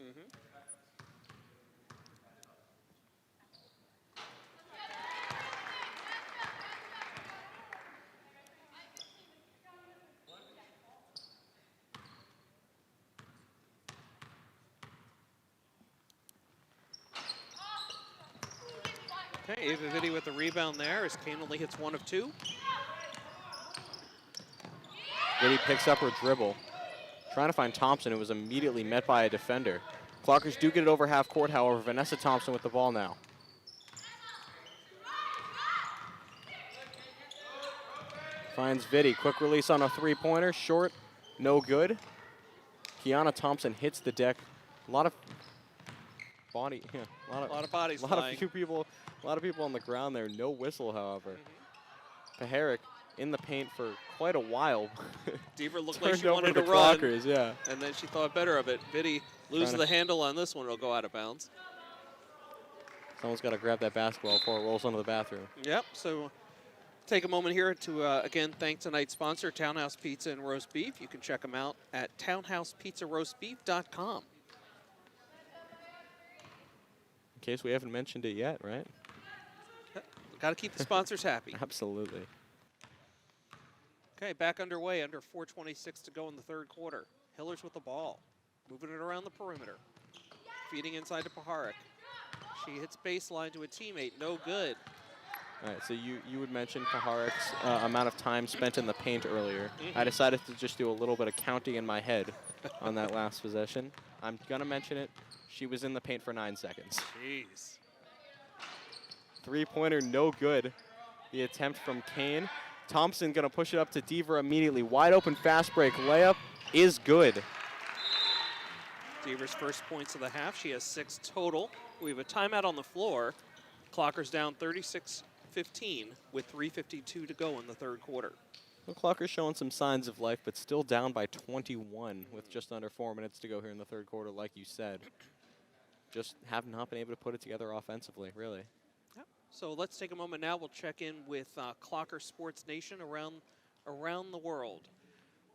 Okay, Ava Vitti with the rebound there as Kane only hits 1 of 2. Vitti picks up her dribble. Trying to find Thompson, who was immediately met by a defender. Clockers do get it over half court, however. Vanessa Thompson with the ball now. Finds Vitti. Quick release on a three-pointer. Short, no good. Kiana Thompson hits the deck. A lot of body, yeah, A lot of bodies a flying. lot of people on the ground there. No whistle, however. Paharic in the paint for quite a while. Deaver looked like she Turned over wanted the to run, Clockers, yeah. and then she thought better of it. Vitti loses the handle on this one. It'll go out of bounds. Someone's got to grab that basketball before it rolls into the bathroom. Yep, so take a moment here to, again, thank tonight's sponsor, Townhouse Pizza and Roast Beef. You can check them out at townhousepizzaroastbeef.com. In case we haven't mentioned it yet, right? Got to keep the sponsors happy. Absolutely. Okay, back underway, under 4:26 to go in the third quarter. Hillers with the ball, moving it around the perimeter. Feeding inside to Paharic. She hits baseline to a teammate, no good. All right, so you would mention Paharic's amount of time spent in the paint earlier. I decided to just do a little bit of counting in my head on that last possession. I'm going to mention it. She was in the paint for 9 seconds. Jeez. Three-pointer, no good. The attempt from Kane. Thompson going to push it up to Deaver immediately. Wide open fast break layup is good. Deaver's first points of the half. She has 6 total. We have a timeout on the floor. Clockers down 36-15 with 3:52 to go in the third quarter. The Clockers showing some signs of life, but still down by 21 with just under 4 minutes to go here in the third quarter, like you said. Just have not been able to put it together offensively, really. Yep. So let's take a moment now. We'll check in with Clocker Sports Nation around the world.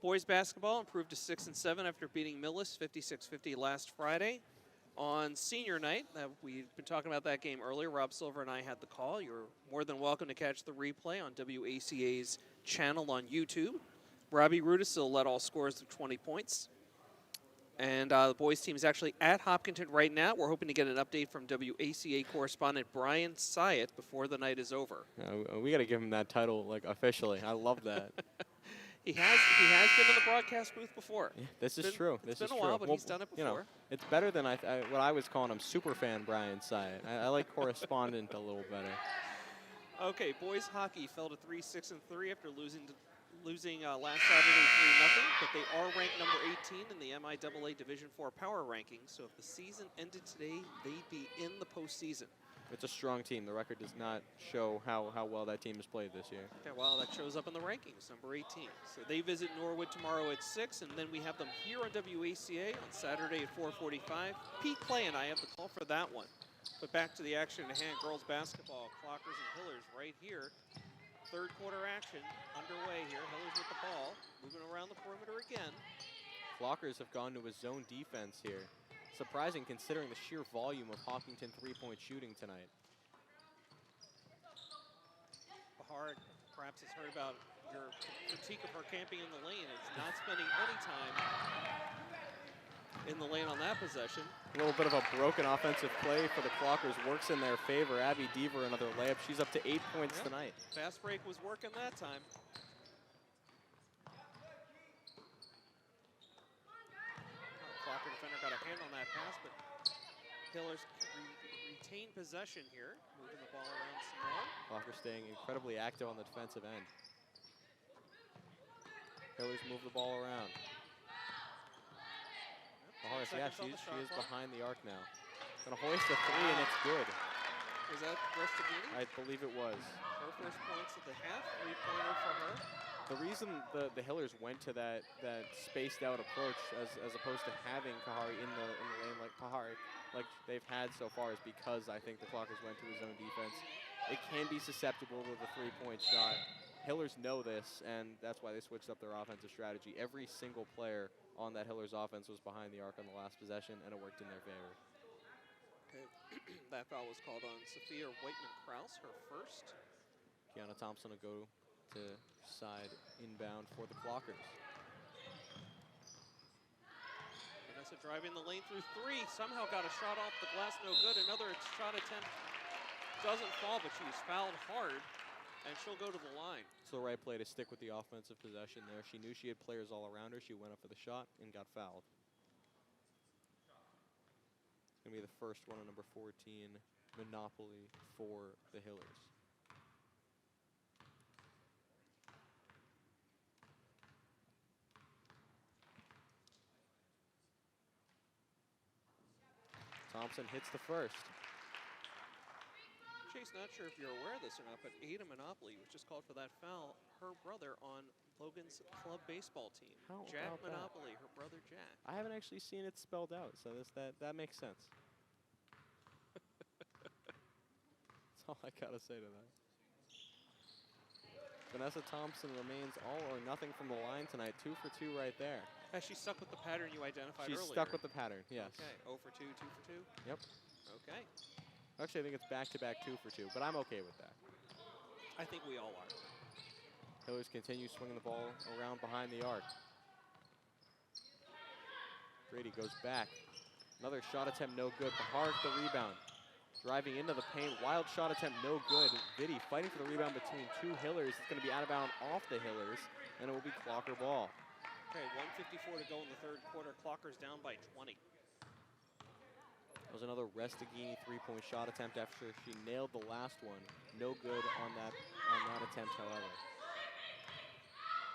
Boys basketball improved to 6-7 after beating Millis 56-50 last Friday. On senior night, we've been talking about that game earlier. Rob Silver and I had the call. You're more than welcome to catch the replay on WACA's channel on YouTube. Robbie Rudisil led all scorers with 20 points. And the boys team is actually at Hopkinton right now. We're hoping to get an update from WACA correspondent Brian Syatt before the night is over. We got to give him that title, like, officially. I love that. He has been in the broadcast booth before. Yeah, this is true. It's This been is a while, true. but he's done it before. You know, it's better than what I was calling him superfan Brian Syatt. I like correspondent a little better. Okay, boys hockey fell to 3-6-3 after losing last Saturday 3-0, but they are ranked number 18 in the MIAA Division IV power rankings. So if the season ended today, they'd be in the postseason. It's a strong team. The record does not show how well that team has played this year. Okay, well, that shows up in the rankings, number 18. So they visit Norwood tomorrow at 6, and then we have them here on WACA on Saturday at 4:45. Pete Clay and I have the call for that one. But back to the action at hand, girls basketball, Clockers and Hillers right here. Third quarter action underway here. Hillers with the ball, moving around the perimeter again. Clockers have gone to a zone defense here. Surprising considering the sheer volume of Hopkinton three-point shooting tonight. Bahar perhaps has heard about your critique of her camping in the lane. It's not spending any time in the lane on that possession. A little bit of a broken offensive play for the Clockers works in their favor. Abby Deaver, another layup. She's up to 8 points tonight. Fast break was working that time. Clocker defender got a hand on that pass, but Hillers retain possession here, moving the ball around some more. Clocker staying incredibly active on the defensive end. Hillers move the ball around. Yeah, she is behind the arc now. Gonna hoist a three, and it's good. Was that Restagini? I believe it was. Her first points of the half, three-pointer for her. The reason the Hillers went to that spaced out approach as opposed to having Kahari in the lane like Kahari, like they've had so far, is because I think the Clockers went to a zone defense. It can be susceptible to the three-point shot. Hillers know this, and that's why they switched up their offensive strategy. Every single player on that Hillers offense was behind the arc on the last possession, and it worked in their favor. Okay. That foul was called on Sophia Whiteman-Krause, her first. Kiana Thompson will go to side inbound for the Clockers. Vanessa driving the lane through three, somehow got a shot off the glass, no good. Another shot attempt doesn't fall, but she was fouled hard, and she'll go to the line. It's the right play to stick with the offensive possession there. She knew she had players all around her. She went up for the shot and got fouled. It's going to be the first one on number 14, Monopoly for the Hillers. Thompson hits the first. Chase, not sure if you're aware of this or not, but Ada Monopoly was just called for that foul. Her brother on Logan's club baseball team. How Jack about that? Monopoly, her brother Jack. I haven't actually seen it spelled out, so that makes sense. That's all I gotta say to that. Vanessa Thompson remains all or nothing from the line tonight. 2 for 2 right there. Has she stuck with the pattern you identified She's earlier? stuck with the pattern, yes. Okay, 0 for 2, 2 for 2? Yep. Okay. Actually, I think it's back-to-back 2 for 2, but I'm okay with that. I think we all are. Hillers continue swinging the ball around behind the arc. Brady goes back. Another shot attempt, no good. Bahar the rebound. Driving into the paint, wild shot attempt, no good. Vitti fighting for the rebound between two Hillers. It's going to be out of bounds off the Hillers, and it will be Clocker ball. Okay, 1:54 to go in the third quarter. Clockers down by 20. That was another Restagini three-point shot attempt after she nailed the last one. No good on that attempt, however.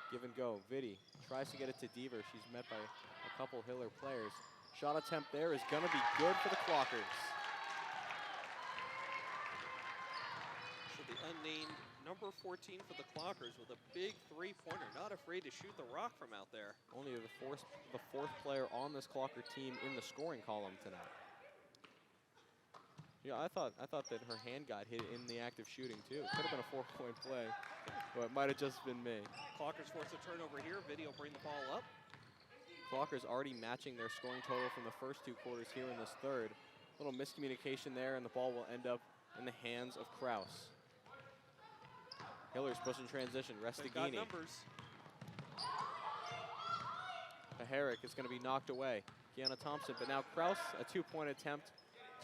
Give and go. Vitti tries to get it to Deaver. She's met by a couple Hiller players. Shot attempt there is going to be good for the Clockers. So the unnamed number 14 for the Clockers with a big three-pointer. Not afraid to shoot the rock from out there. Only the fourth player on this Clocker team in the scoring column tonight. Yeah, I thought that her hand got hit in the act of shooting too. Could have been a 4-point play, but it might have just been me. Clockers force a turnover here. Vitti will bring the ball up. Clockers already matching their scoring total from the first two quarters here in this third. A little miscommunication there, and the ball will end up in the hands of Krause. Hillers push in transition. They've got Restagini. numbers. Herrick is going to be knocked away. Kiana Thompson, but now Krause, a two-point attempt.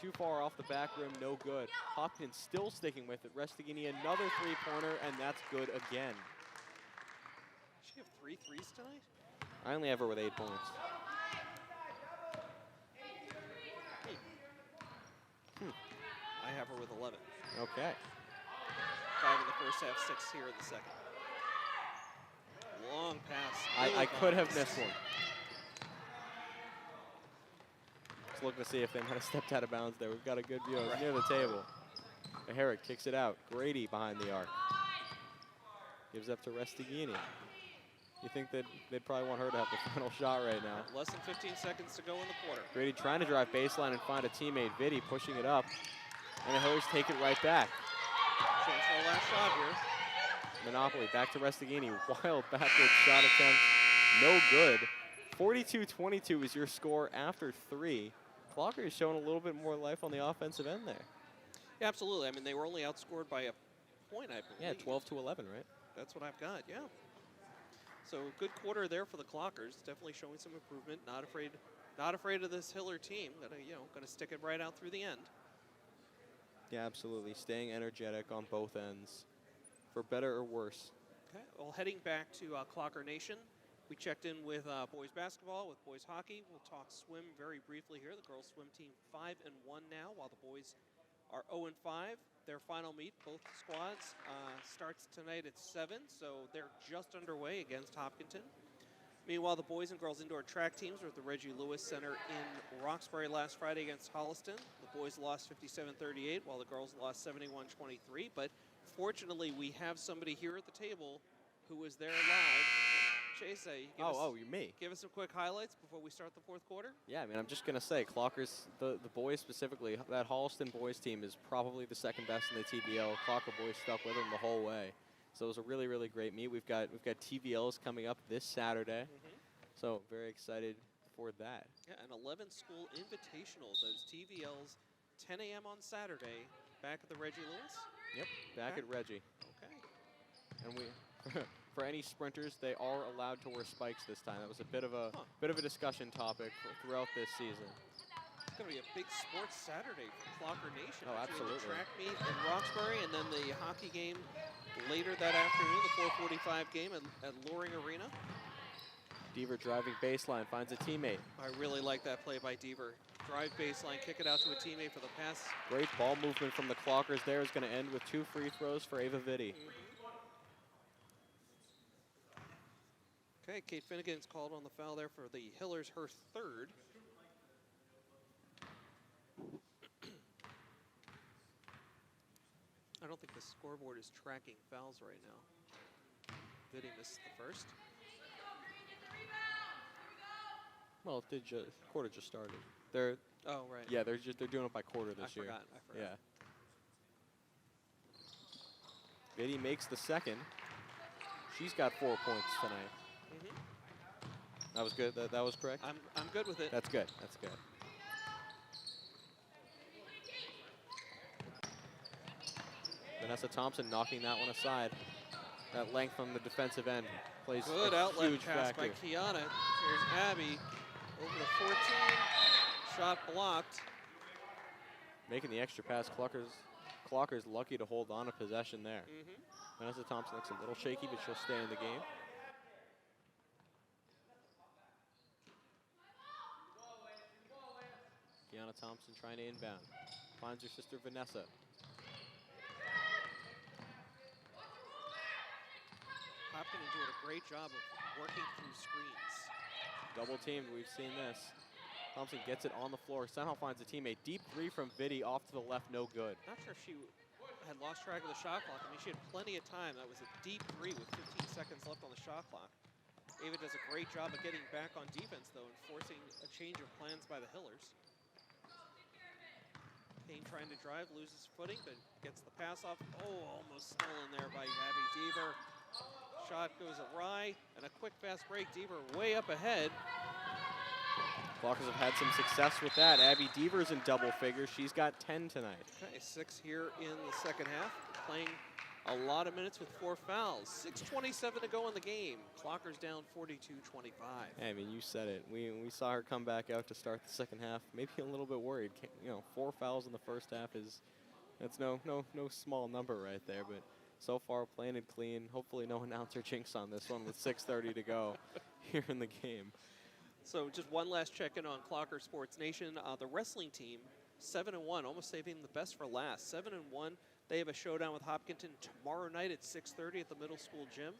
Too far off the back rim, no good. Hopkins still sticking with it. Restagini, another three-pointer, and that's good again. She have 3 threes tonight? I only have her with 8 points. I have her with 11. Okay. 5 in the first half, 6 here in the second. Long pass. I could have missed one. Just looking to see if they might have stepped out of bounds there. We've got a good view. It's near the table. Herrick kicks it out. Grady behind the arc. Gives up to Restighini. You think they'd probably want her to have the final shot right now. Less than 15 seconds to go in the quarter. Grady trying to drive baseline and find a teammate. Vitti pushing it up. And the Hillers take it right back. Chance for a last shot here. Monopoly back to Restighini. Wild backward shot attempt. No good. 42-22 is your score after 3. Clocker is showing a little bit more life on the offensive end there. Yeah, absolutely. I mean, they were only outscored by a point, I believe. Yeah, 12-11, right? That's what I've got, yeah. So good quarter there for the Clockers. Definitely showing some improvement. Not afraid of this Hiller team. Going to stick it right out through the end. Yeah, absolutely. Staying energetic on both ends, for better or worse. Okay. Well, heading back to Clocker Nation, we checked in with boys basketball, with boys hockey. We'll talk swim very briefly here. The girls swim team 5-1 now, while the boys are 0-5. Their final meet, both squads, starts tonight at 7, so they're just underway against Hopkinton. Meanwhile, the boys and girls indoor track teams were at the Reggie Lewis Center in Roxbury last Friday against Holliston. The boys lost 57-38, while the girls lost 71-23. But fortunately, we have somebody here at the table who was there live. Chase, give us some quick highlights before we start the fourth quarter. Yeah, I mean, I'm just going to say, Clockers, the boys specifically, that Holliston boys team is probably the second best in the TVL. Clocker boys stuck with them the whole way. So it was a really, really great meet. We've got TVLs coming up this Saturday. So very excited for that. Yeah, an 11-school invitational. Those TVLs, 10 a.m. on Saturday, back at the Reggie Lewis? Yep, back at Reggie. Okay. And we, for any sprinters, they are allowed to wear spikes this time. That was a bit of a discussion topic throughout this season. It's going to be a big sports Saturday for Clocker Nation. Oh, absolutely. The track meet in Roxbury, and then the hockey game later that afternoon, the 4:45 game at Loring Arena. Deaver driving baseline, finds a teammate. I really like that play by Deaver. Drive baseline, kick it out to a teammate for the pass. Great ball movement from the Clockers there. Is going to end with 2 free throws for Ava Vitti. Okay, Kate Finnegan's called on the foul there for the Hillers, her third. I don't think the scoreboard is tracking fouls right now. Vitti missed the first. Well, it did quarter just started. They're right. Yeah, they're doing it by quarter this year. I forgot. Yeah. Vitti makes the second. She's got 4 points tonight. That was good. That was correct. I'm good with it. That's good. That's good. Vanessa Thompson knocking that one aside. That length on the defensive end plays good a outlet huge pass factor. by Kiana. Here's Abby over to 14. Shot blocked. Making the extra pass. Clockers lucky to hold on to possession there. Vanessa Thompson looks a little shaky, but she'll stay in the game. Kiana Thompson trying to inbound. Finds her sister Vanessa. Hopkinton doing a great job of working through screens. Double teamed, we've seen this. Thompson gets it on the floor, somehow finds a teammate. Deep 3 from Vitti, off to the left, no good. Not sure if she had lost track of the shot clock. I mean, she had plenty of time. That was a deep 3 with 15 seconds left on the shot clock. Ava does a great job of getting back on defense, though, and forcing a change of plans by the Hillers. Payne trying to drive, loses footing, but gets the pass off. Oh, almost stolen there by Abby Deaver. Shot goes awry, and a quick fast break. Deaver way up ahead. Clockers have had some success with that. Abby Deaver's in double figures. She's got 10 tonight. Okay, 6 here in the second half. Playing a lot of minutes with 4 fouls. 6:27 to go in the game. Clockers down 42-25. Hey, I mean, you said it. We saw her come back out to start the second half. Maybe a little bit worried. 4 fouls in the first half that's no small number right there. But So far, plain and clean. Hopefully no announcer jinx on this one with 6:30 to go here in the game. So just one last check-in on Clocker Sports Nation. The wrestling team, 7-1, almost saving the best for last. 7-1. They have a showdown with Hopkinton tomorrow night at 6:30 at the middle school gym.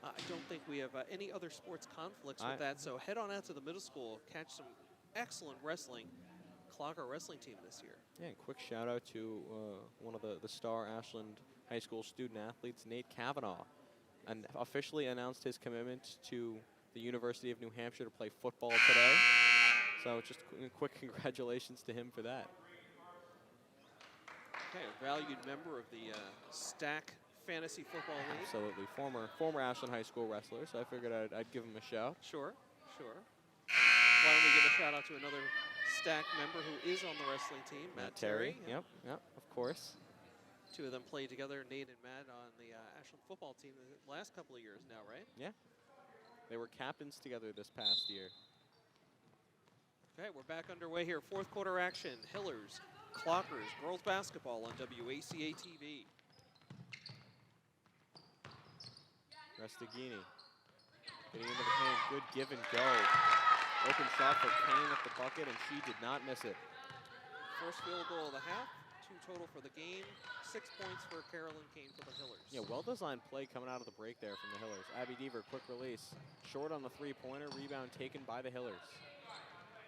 I don't think we have any other sports conflicts with that, so head on out to the middle school, catch some excellent wrestling. Clocker wrestling team this year. Yeah, and quick shout out to one of the star Ashland High School student athletes, Nate Kavanaugh, and officially announced his commitment to the University of New Hampshire to play football today. So just quick congratulations to him for that. Okay, a valued member of the Stack Fantasy Football League. Absolutely, former Ashland High School wrestler. So I figured I'd give him a shout. Sure, sure. Why don't we give a shout out to another Stack member who is on the wrestling team, Matt Terry. Yep, of course. Two of them played together, Nate and Matt, on the Ashland football team the last couple of years now, right? Yeah. They were captains together this past year. Okay, we're back underway here. Fourth quarter action. Hillers, Clockers, girls basketball on WACA-TV. Restaghini getting into the paint. Good give and go. Open shot for Kane at the bucket, and she did not miss it. First field goal of the half. 2 total for the game. 6 points for Carolyn Kane for the Hillers. Yeah, well-designed play coming out of the break there from the Hillers. Abby Deaver, quick release. Short on the three-pointer. Rebound taken by the Hillers.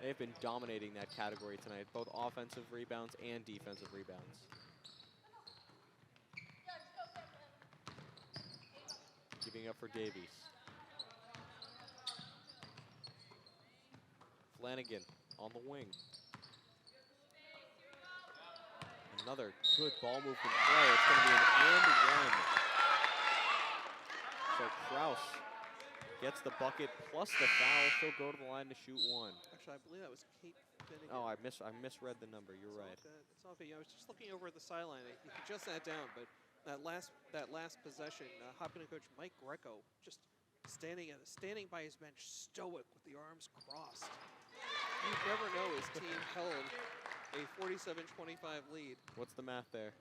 They've been dominating that category tonight, both offensive rebounds and defensive rebounds. Giving up for Davies. Flanagan on the wing. Another good ball movement play. It's going to be an and one. So Kraus gets the bucket plus the foul. She'll go to the line to shoot one. Actually, I believe that was Kate Finnegan. Oh, I misread the number. You're right. It's all good. Yeah, I was just looking over at the sideline. You could just sat down, but that last possession, Hopkinton coach Mike Greco just standing by his bench, stoic with the arms crossed. You never know his team held a 47-25 lead. What's the math there?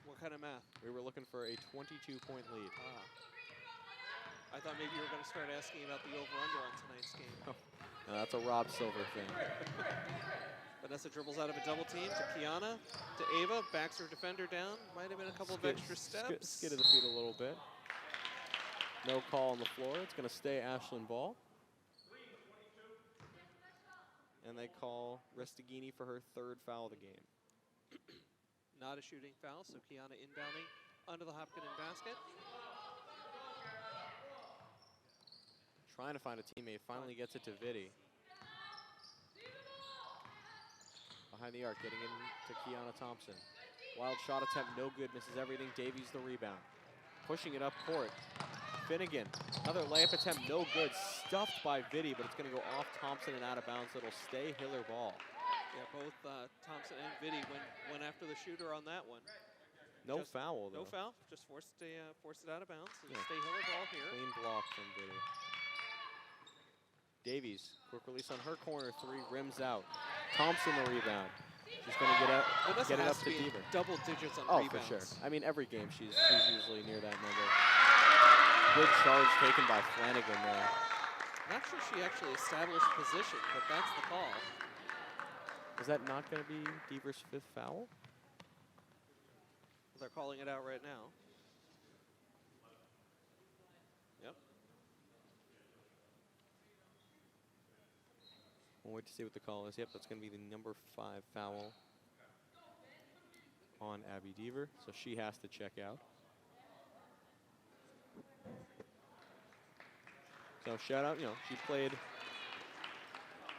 What kind of math? We were looking for a 22-point lead. I thought maybe you were going to start asking about the over-under on tonight's game. Oh, no, that's a Rob Silver thing. Vanessa dribbles out of a double team to Kiana, to Ava, backs her defender down. Might have been a couple of extra steps. Skidded the feet a little bit. No call on the floor. It's going to stay Ashland ball. And they call Restaghini for her 3rd foul of the game. Not a shooting foul, so Kiana inbounding under the Hopkinton basket. Trying to find a teammate, finally gets it to Vitti. Behind the arc, getting into Kiana Thompson. Wild shot attempt, no good, misses everything. Davies the rebound. Pushing it up court. Finnegan, another layup attempt, no good. Stuffed by Vitti, but it's going to go off Thompson and out of bounds. It'll stay Hiller ball. Yeah, both Thompson and Vitti went after the shooter on that one. No foul, though. No foul, just forced it out of bounds. And stay Hiller ball here. Clean block from Vitti. Davies, quick release on her corner, 3, rims out. Thompson the rebound. She's going to get it up to Deaver. Double digits on rebounds. Oh, for sure. I mean, every game she's usually near that number. Good charge taken by Flanagan there. Not sure she actually established position, but that's the call. Is that not going to be Deaver's 5th foul? They're calling it out right now. Yep. We'll wait to see what the call is. Yep, that's going to be the number 5 foul on Abby Deaver, so she has to check out. So shout out, she played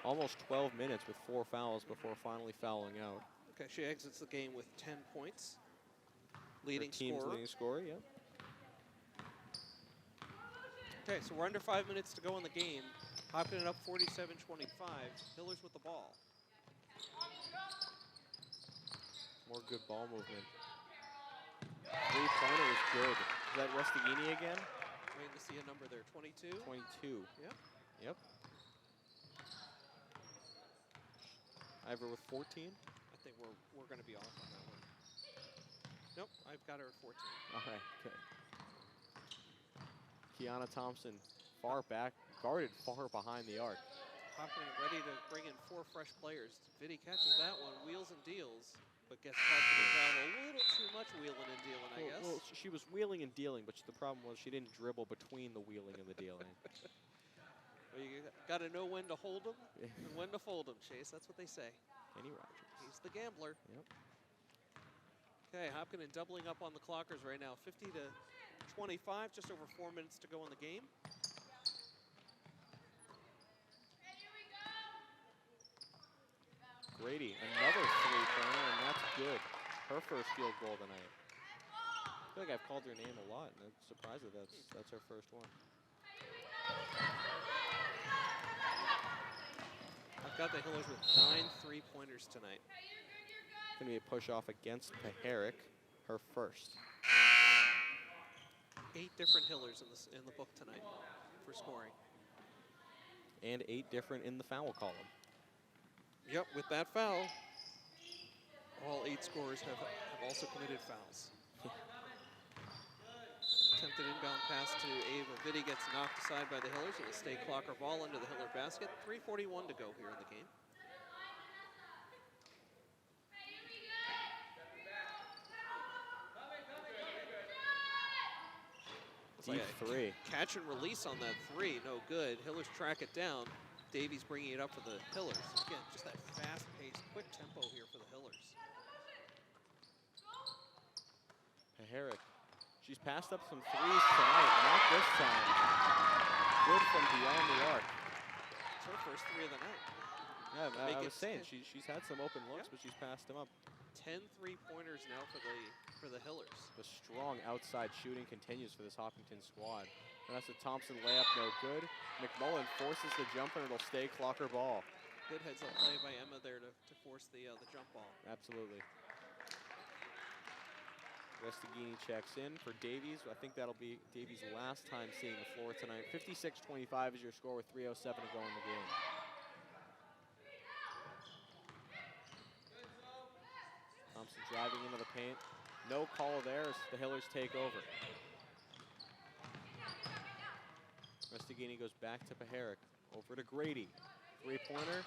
almost 12 minutes with 4 fouls before finally fouling out. Okay, she exits the game with 10 points. Leading team's scorer. leading scorer, yep. Okay, so we're under 5 minutes to go in the game. Hopkinton up 47-25. Hillers with the ball. More good ball movement. 3-pointer is good. Is that Restaghini again? Waiting to see a number there, 22. 22. Yep. Yep. Ivor with 14. I think we're going to be off on that one. Nope, I've got her at 14. All right, good. Kiana Thompson, far back, guarded far behind the arc. Hopkinton ready to bring in 4 fresh players. Vitti catches that one, wheels and deals, but gets caught to the foul. A little too much wheeling and dealing, I guess. Well, she was wheeling and dealing, but the problem was she didn't dribble between the wheeling and the dealing. Well, you got to know when to hold them and when to fold them, Chase. That's what they say. Kenny Rogers. He's the gambler. Yep. Okay, Hopkinton doubling up on the clockers right now. 50 to 25, just over 4 minutes to go in the game. Grady, another three-pointer, and that's good. Her first field goal tonight. I feel like I've called her name a lot, and I'm surprised that that's her first one. I've got the Hillers with 9 3-pointers tonight. Going to be a push-off against Paharic, her first. 8 different Hillers in the book tonight for scoring. And 8 different in the foul column. Yep, with that foul, all 8 scorers have also committed fouls. Attempted inbound pass to Ava Vitti gets knocked aside by the Hillers. It will stay clocker ball into the Hiller basket. 3:41 to go here in the game. Deep three. Catch and release on that 3, no good. Hillers track it down. Davies bringing it up for the Hillers. Again, just that fast-paced, quick tempo here for the Hillers. Paharic. She's passed up some threes tonight, not this time. Good from beyond the arc. It's her first 3 of the night. Yeah, I was saying, she's had some open looks, but she's passed them up. 10 3-pointers now for the Hillers. The strong outside shooting continues for this Hopkinton squad. And that's a Thompson layup, no good. McMullen forces the jumper, and it'll stay clocker ball. Good heads-up play by Emma there to force the jump ball. Absolutely. Restaghini checks in for Davies. I think that'll be Davies' last time seeing the floor tonight. 56-25 is your score with 3:07 to go in the game. Thompson driving into the paint. No call there as the Hillers take over. Restaghini goes back to Paharic. Over to Grady. 3-pointer.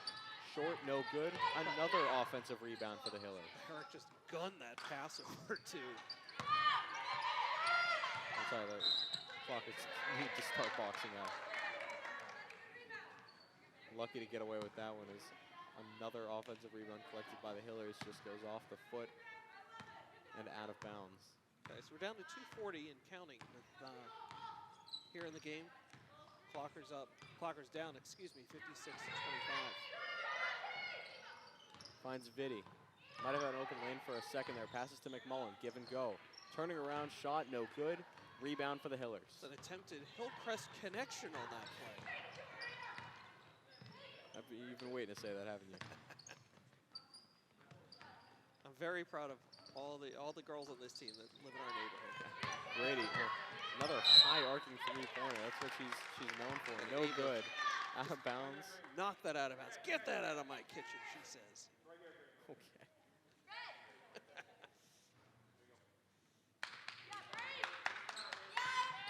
Short, no good. Another offensive rebound for the Hillers. Paharic just gunned that pass over to. I'm sorry, the Clockers need to start boxing out. Lucky to get away with that one as another offensive rebound collected by the Hillers just goes off the foot and out of bounds. Okay, so we're down to 2:40 and counting with, here in the game. Clockers up, Clockers down, 56-25. Finds Vitti. Might have had an open lane for a second there. Passes to McMullen, give and go. Turning around, shot, no good. Rebound for the Hillers. It's an attempted Hillcrest connection on that play. You've been waiting to say that, haven't you? I'm very proud of all the girls on this team that live in our neighborhood. Grady, another high arcing 3-pointer. That's what she's known for. No good. Out of bounds. Knock that out of bounds. Get that out of my kitchen, she says. Okay.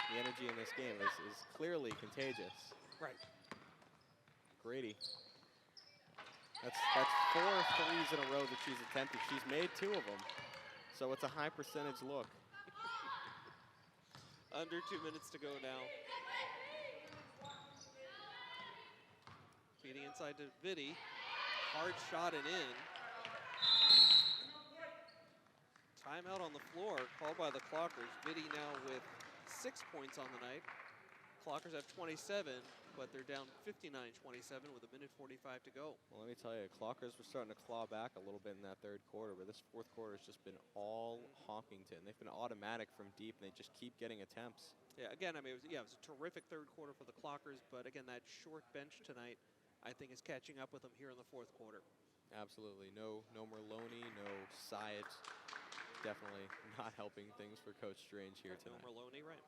The energy in this game is clearly contagious. Right. Grady. That's 4 threes in a row that she's attempted. She's made 2 of them. So it's a high percentage look. Under 2 minutes to go now. Feeding inside to Vitti. Hard shot and in. Timeout on the floor called by the Clockers. Vitti now with 6 points on the night. Clockers have 27, but they're down 59-27 with 1:45 to go. Well, let me tell you, Clockers were starting to claw back a little bit in that 3rd quarter, but this 4th quarter has just been all Hopkinton. They've been automatic from deep, and they just keep getting attempts. Yeah, again, I mean, it was a terrific 3rd quarter for the Clockers, but again, that short bench tonight, I think, is catching up with them here in the 4th quarter. Absolutely. No Merloni, no Syatt. Definitely not helping things for Coach Strange here tonight. No Merloni, right.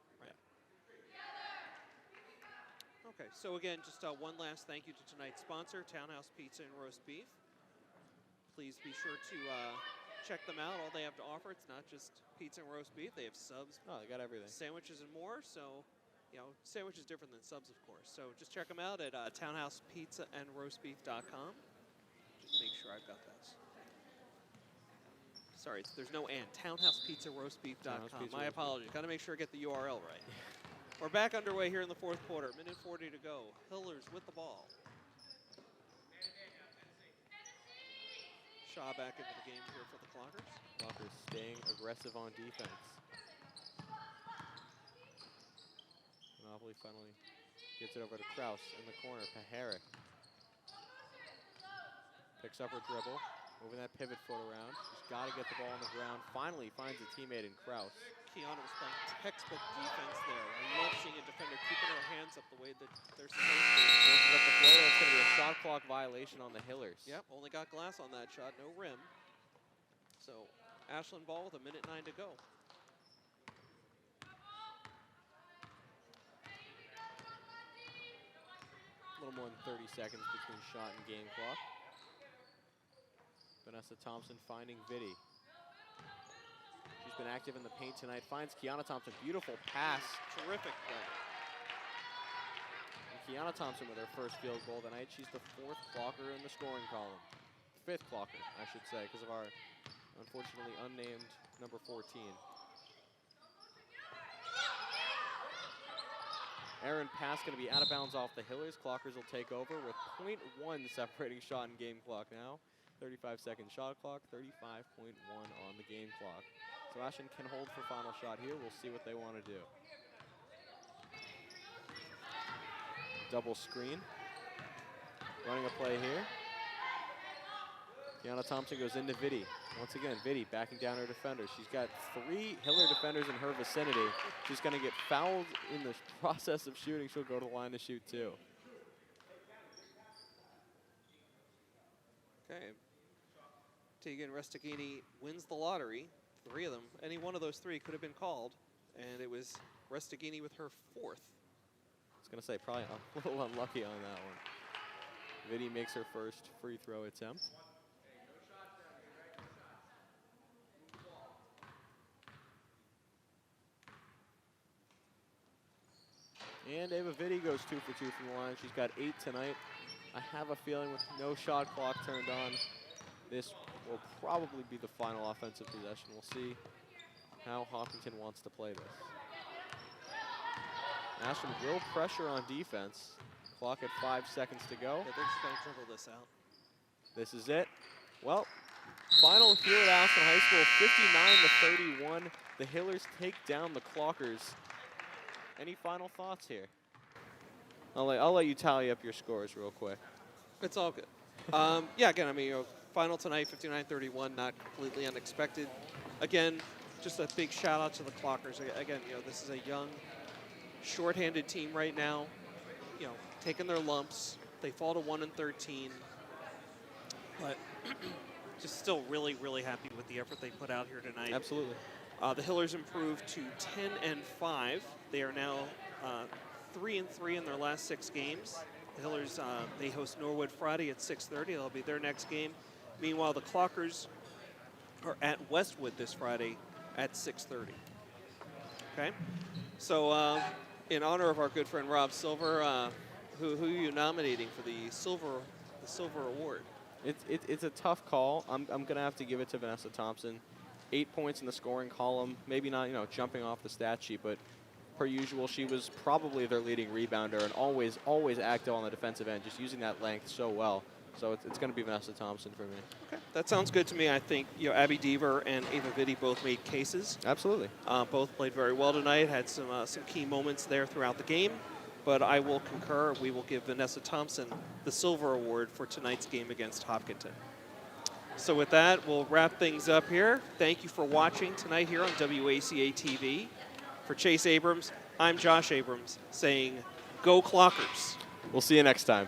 Okay, so again, just one last thank you to tonight's sponsor, Townhouse Pizza and Roast Beef. Please be sure to check them out. All they have to offer, it's not just pizza and roast beef. They have subs. Oh, they got everything. Sandwiches and more. So, sandwich is different than subs, of course. So just check them out at townhousepizzaandroastbeef.com. Just make sure I've got those. Sorry, there's no and. Townhousepizzaroastbeef.com. My apologies. Got to make sure I get the URL right. We're back underway here in the fourth quarter. Minute 40 to go. Hillers with the ball. Shaw back into the game here for the Clockers. Clockers staying aggressive on defense. Monopoly finally gets it over to Kraus in the corner. Paharic picks up her dribble, moving that pivot foot around. She's got to get the ball on the ground. Finally finds a teammate in Kraus. Kiana was playing textbook defense there. I love seeing a defender keeping her hands up the way that they're supposed to. Forces up the floater. It's going to be a shot clock violation on the Hillers. Yep, only got glass on that shot, no rim. So Ashland ball with 1:09 to go. A little more than 30 seconds between shot and game clock. Vanessa Thompson finding Vitti. She's been active in the paint tonight. Finds Kiana Thompson. Beautiful pass. Terrific play. And Kiana Thompson with her first field goal tonight. She's the 4th clocker in the scoring column. 5th clocker, I should say, because of our unfortunately unnamed number 14. Aaron pass going to be out of bounds off the Hillers. Clockers will take over with 0.1 separating shot and game clock now. 35-second shot clock, 35.1 on the game clock. So Ashland can hold for final shot here. We'll see what they want to do. Double screen. Running a play here. Kiana Thompson goes into Vitti. Once again, Vitti backing down her defender. She's got 3 Hiller defenders in her vicinity. She's going to get fouled in the process of shooting. She'll go to the line to shoot 2. Okay. Tegan Restaghini wins the lottery. 3 of them. Any one of those 3 could have been called. And it was Restaghini with her 4th. I was going to say, probably a little unlucky on that one. Vitti makes her first free throw attempt. And Ava Vitti goes 2 for 2 from the line. She's got 8 tonight. I have a feeling with no shot clock turned on, this will probably be the final offensive possession. We'll see how Hopkinton wants to play this. Ashland will pressure on defense. Clock at 5 seconds to go. Yeah, they're just going to dribble this out. This is it. Well, final here at Ashland High School, 59-31. The Hillers take down the Clockers. Any final thoughts here? I'll let you tally up your scores real quick. It's all good. Yeah, again, I mean, final tonight, 59-31, not completely unexpected. Again, just a big shout out to the Clockers. Again, this is a young, shorthanded team right now. Taking their lumps. They fall to 1-13, but just still really, really happy with the effort they put out here tonight. Absolutely. The Hillers improved to 10-5. They are now 3-3 in their last 6 games. The Hillers, they host Norwood Friday at 6:30. That'll be their next game. Meanwhile, the Clockers are at Westwood this Friday at 6:30. Okay? So in honor of our good friend Rob Silver, who are you nominating for the Silver Award? It's a tough call. I'm going to have to give it to Vanessa Thompson. 8 points in the scoring column. Maybe not, jumping off the stat sheet, but per usual, she was probably their leading rebounder and always active on the defensive end, just using that length so well. So it's going to be Vanessa Thompson for me. Okay, that sounds good to me. I think Abby Deaver and Ava Vitti both made cases. Absolutely. Both played very well tonight. Had some key moments there throughout the game. But I will concur. We will give Vanessa Thompson the Silver Award for tonight's game against Hopkinton. So with that, we'll wrap things up here. Thank you for watching tonight here on WACA-TV. For Chase Abrams, I'm Josh Abrams saying, go Clockers. We'll see you next time.